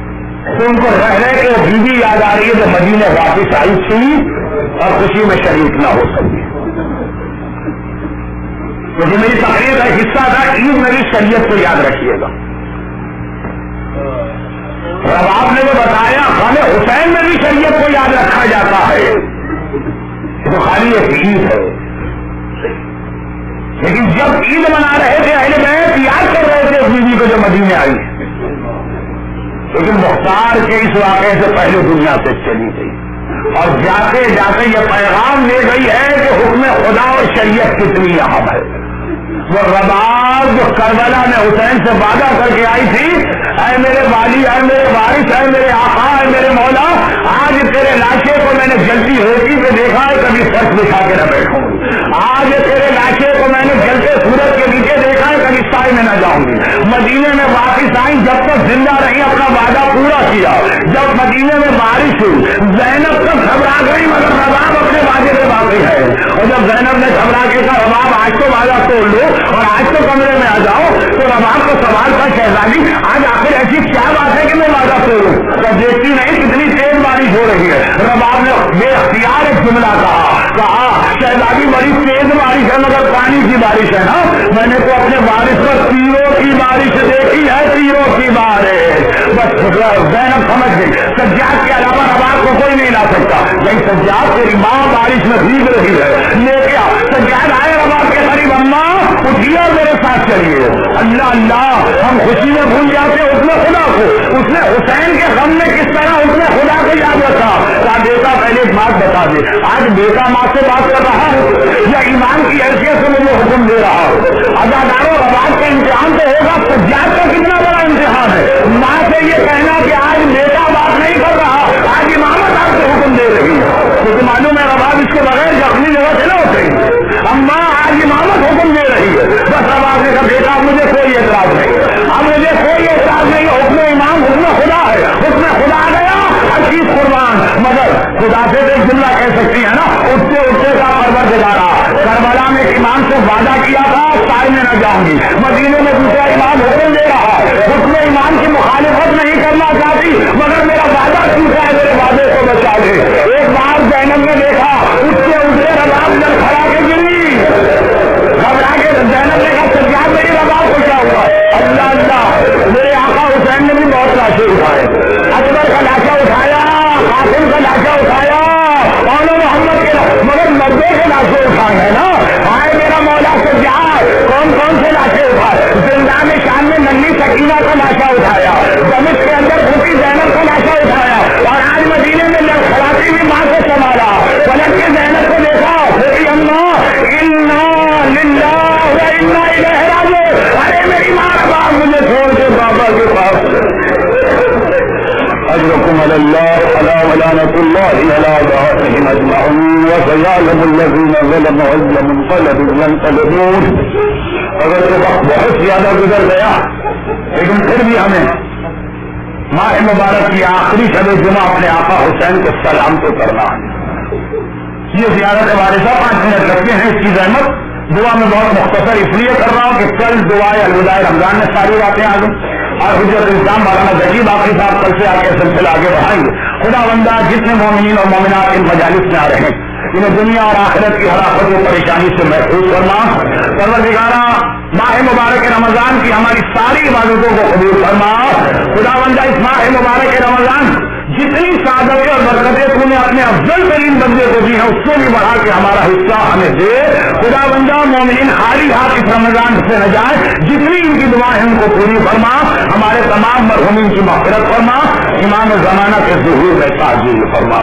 تو ان کو رہ رہے کہ وہ بیوی یاد آ رہی ہے جو مدینے واپس آئی تھی اور خوشی میں شریک نہ ہو سکی. کیونکہ میری تقریر کا حصہ تھا عید میں بھی شریعت کو یاد رکھیے گا. اب آپ نے جو بتایا غم حسین میں بھی شریعت کو یاد رکھا جاتا ہے، تو خالی ایک عید ہے. لیکن جب عید منا رہے تھے اہل بیت یاد کر رہے تھے اس بیوی کو جو مدینے آئی، لیکن مختار کے اس واقعے سے پہلے دنیا سے چلی گئی اور جاتے جاتے یہ پیغام لے گئی ہے کہ حکم خدا اور شریعت کتنی اہم ہے. وہ رباب جو کربلا میں حسین سے وعدہ کر کے آئی تھی، اے میرے والی، اے میرے وارث، اے میرے آقا، اے میرے مولا، آج تیرے لاشے کو میں نے جلتی ہوتی پہ دیکھا ہے، کبھی فرش بچھا کے نہ بیٹھوں گی. آج تیرے لاشے کو میں نے جلتے سورج کے نیچے دیکھا ہے، کبھی سائے میں نہ جاؤں گی. مدینے میں واپس آئی، جب تک زندہ رہی اپنا وعدہ پورا کیا. جب مدینے میں بارش ہوئی زینب تک گھبرا گئی، مگر رباب اپنے وعدے پہ باقی ہے. اور جب زینب نے گھبرا کے کہا رباب آج تو وعدہ توڑ لو اور آج تو کمرے میں آ جاؤ، تو رباب کو سوال تھا شہزادی آج آخر ایسی کیا بات ہے کہ میں وعدہ توڑوں؟ تو دیکھتی نہیں کتنی تیز بارش ہو رہی ہے. رباب نے بے اختیار ایک جملہ کہا شہزادی بڑی تیز بارش ہے مگر پانی کی بارش ہے نا، میں نے تو اپنے بارش پر تیروں کی بارش دیکھی ہے، تیروں کی بارش. بس زینب سمجھ گئی سجاد کے علاوہ رباب کو کوئی نہیں لا سکتا. لیکن سجاد تیری ماں بارش میں بھیگ رہی ہے، لے کیا سجاد آئے رباب کے قریب، اماں اٹھیے میرے ساتھ چلیے. اللہ اللہ ہم خوشی میں بھول جاتے اس نے خدا کو. اس نے حسین کے غم میں کس طرح اس نے خدا کو یاد رکھا. کہا بیٹا پہلے ایک بات بتا دے، آج بیٹا ماں سے بات کر رہا ہوں یا ایمان کی حیثیت سے مجھے حکم دے رہا ہوں؟ اداداروں رباب کا امتحان تو ہوگا، سجاد کا کتنا بڑا امتحان ہے. ماں سے یہ کہنا کہ آج بیٹا بات نہیں کر رہا، آج امامت آپ سے حکم دے رہی ہے، کیونکہ معلوم ہے رباب اس کے بغیر اپنی جگہ سے نہ ہوتے. اماں آج امامت حکم دے رہی ہے. بس رباب نے کہا بیٹا مجھے کوئی اعتراض نہیں، اب مجھے کوئی اعتراض نہیں، حکم امام حکم خدا ہے، حکم خدا آ گیا ہر چیز قربان. مگر خدا سے ایک جملہ کہہ سکتی ہے نا، اٹھتے اٹھتے کا پروردگارا کربلا میں ایک امام سے وعدہ کیا تھا سائے میں نہ جاؤں گی، مدینے میں دوسرا امام حکم دے رہا ہے، حکم امام کی مخالفت نہیں کرنا چاہتی مگر میرا وعدہ ٹوٹا ہے، میرے وعدے کو بچا دے. ایک بار زینب نے دیکھا اٹھتے اٹھتے رباب جل کھڑا کے گری، گھبرا کے زینب نے کہا سجاد میری رباب کو کیا ہوا؟ اللہ اللہ میرے آقا حسین نے بھی بہت لاشیں اٹھائے، اکبر کا لاشا اٹھایا، قاسم کا لاشا اٹھایا، اور محمد کے مگر مردوں کے لاشیں اٹھائے ہیں نا. آئے میرا مولا سجاد کون کون سے لاشیں اٹھائے؟ زندان شان میں ننھی سکینہ کا لاشا اٹھایا، دمشق کے اندر بھوکی زینب کا لاشا اٹھایا، اور آج مدینے میں لڑکھڑاتی ہوئی ماں کو سنبھالا. پلٹ کے زینب کو دیکھا پھر اماں انا للہ و انا الیہ راجعون، على الله ألا ولعنة الله على أعدائهم أجمعين وسيعلم الذين ظلموا أي منقلب ينقلبون. اگر تو وقت بہت زیادہ گزر گیا لیکن پھر بھی ہمیں ماہ مبارک کی آخری شب جمعہ اپنے آقا حسین کو سلام تو کرنا ہے. یہ زیارت وارثہ 5 منٹ لگتے ہیں. اس کی زحمت دعا میں بہت مختصر اس لیے کر رہا ہوں کہ کل دعائے الوداع رمضان میں ساری باتیں آ گئی اور حجت الاسلام مولانا ذکی باقی صاحب کل سے آگے سلسلہ آگے بڑھائیں گے. خدا بندہ جتنے مومنین اور مومنات ان مجالس میں آ رہے ہیں انہیں دنیا اور آخرت کی ہلاکت و پریشانی سے محفوظ کرنا. پروردگارہ ماہ مبارک رمضان کی ہماری ساری عبادتوں کو قبول فرما. خدا بندہ اس ماہ مبارک رمضان جتنی سعادتیں اور برکتیں تو نے اپنے افضل ترین بندے کو دی ہیں اس سے بھی بڑھا کے ہمارا حصہ ہمیں دے. خدا بندہ مومنین خالی ہاتھ اس رمضان سے نہ جائے. جتنی ان کی دعائیں ان کو پوری فرما. ہمارے تمام مرحومین کی مغفرت فرما. امام زمانہ کے ظہور میں تعجیل فرما.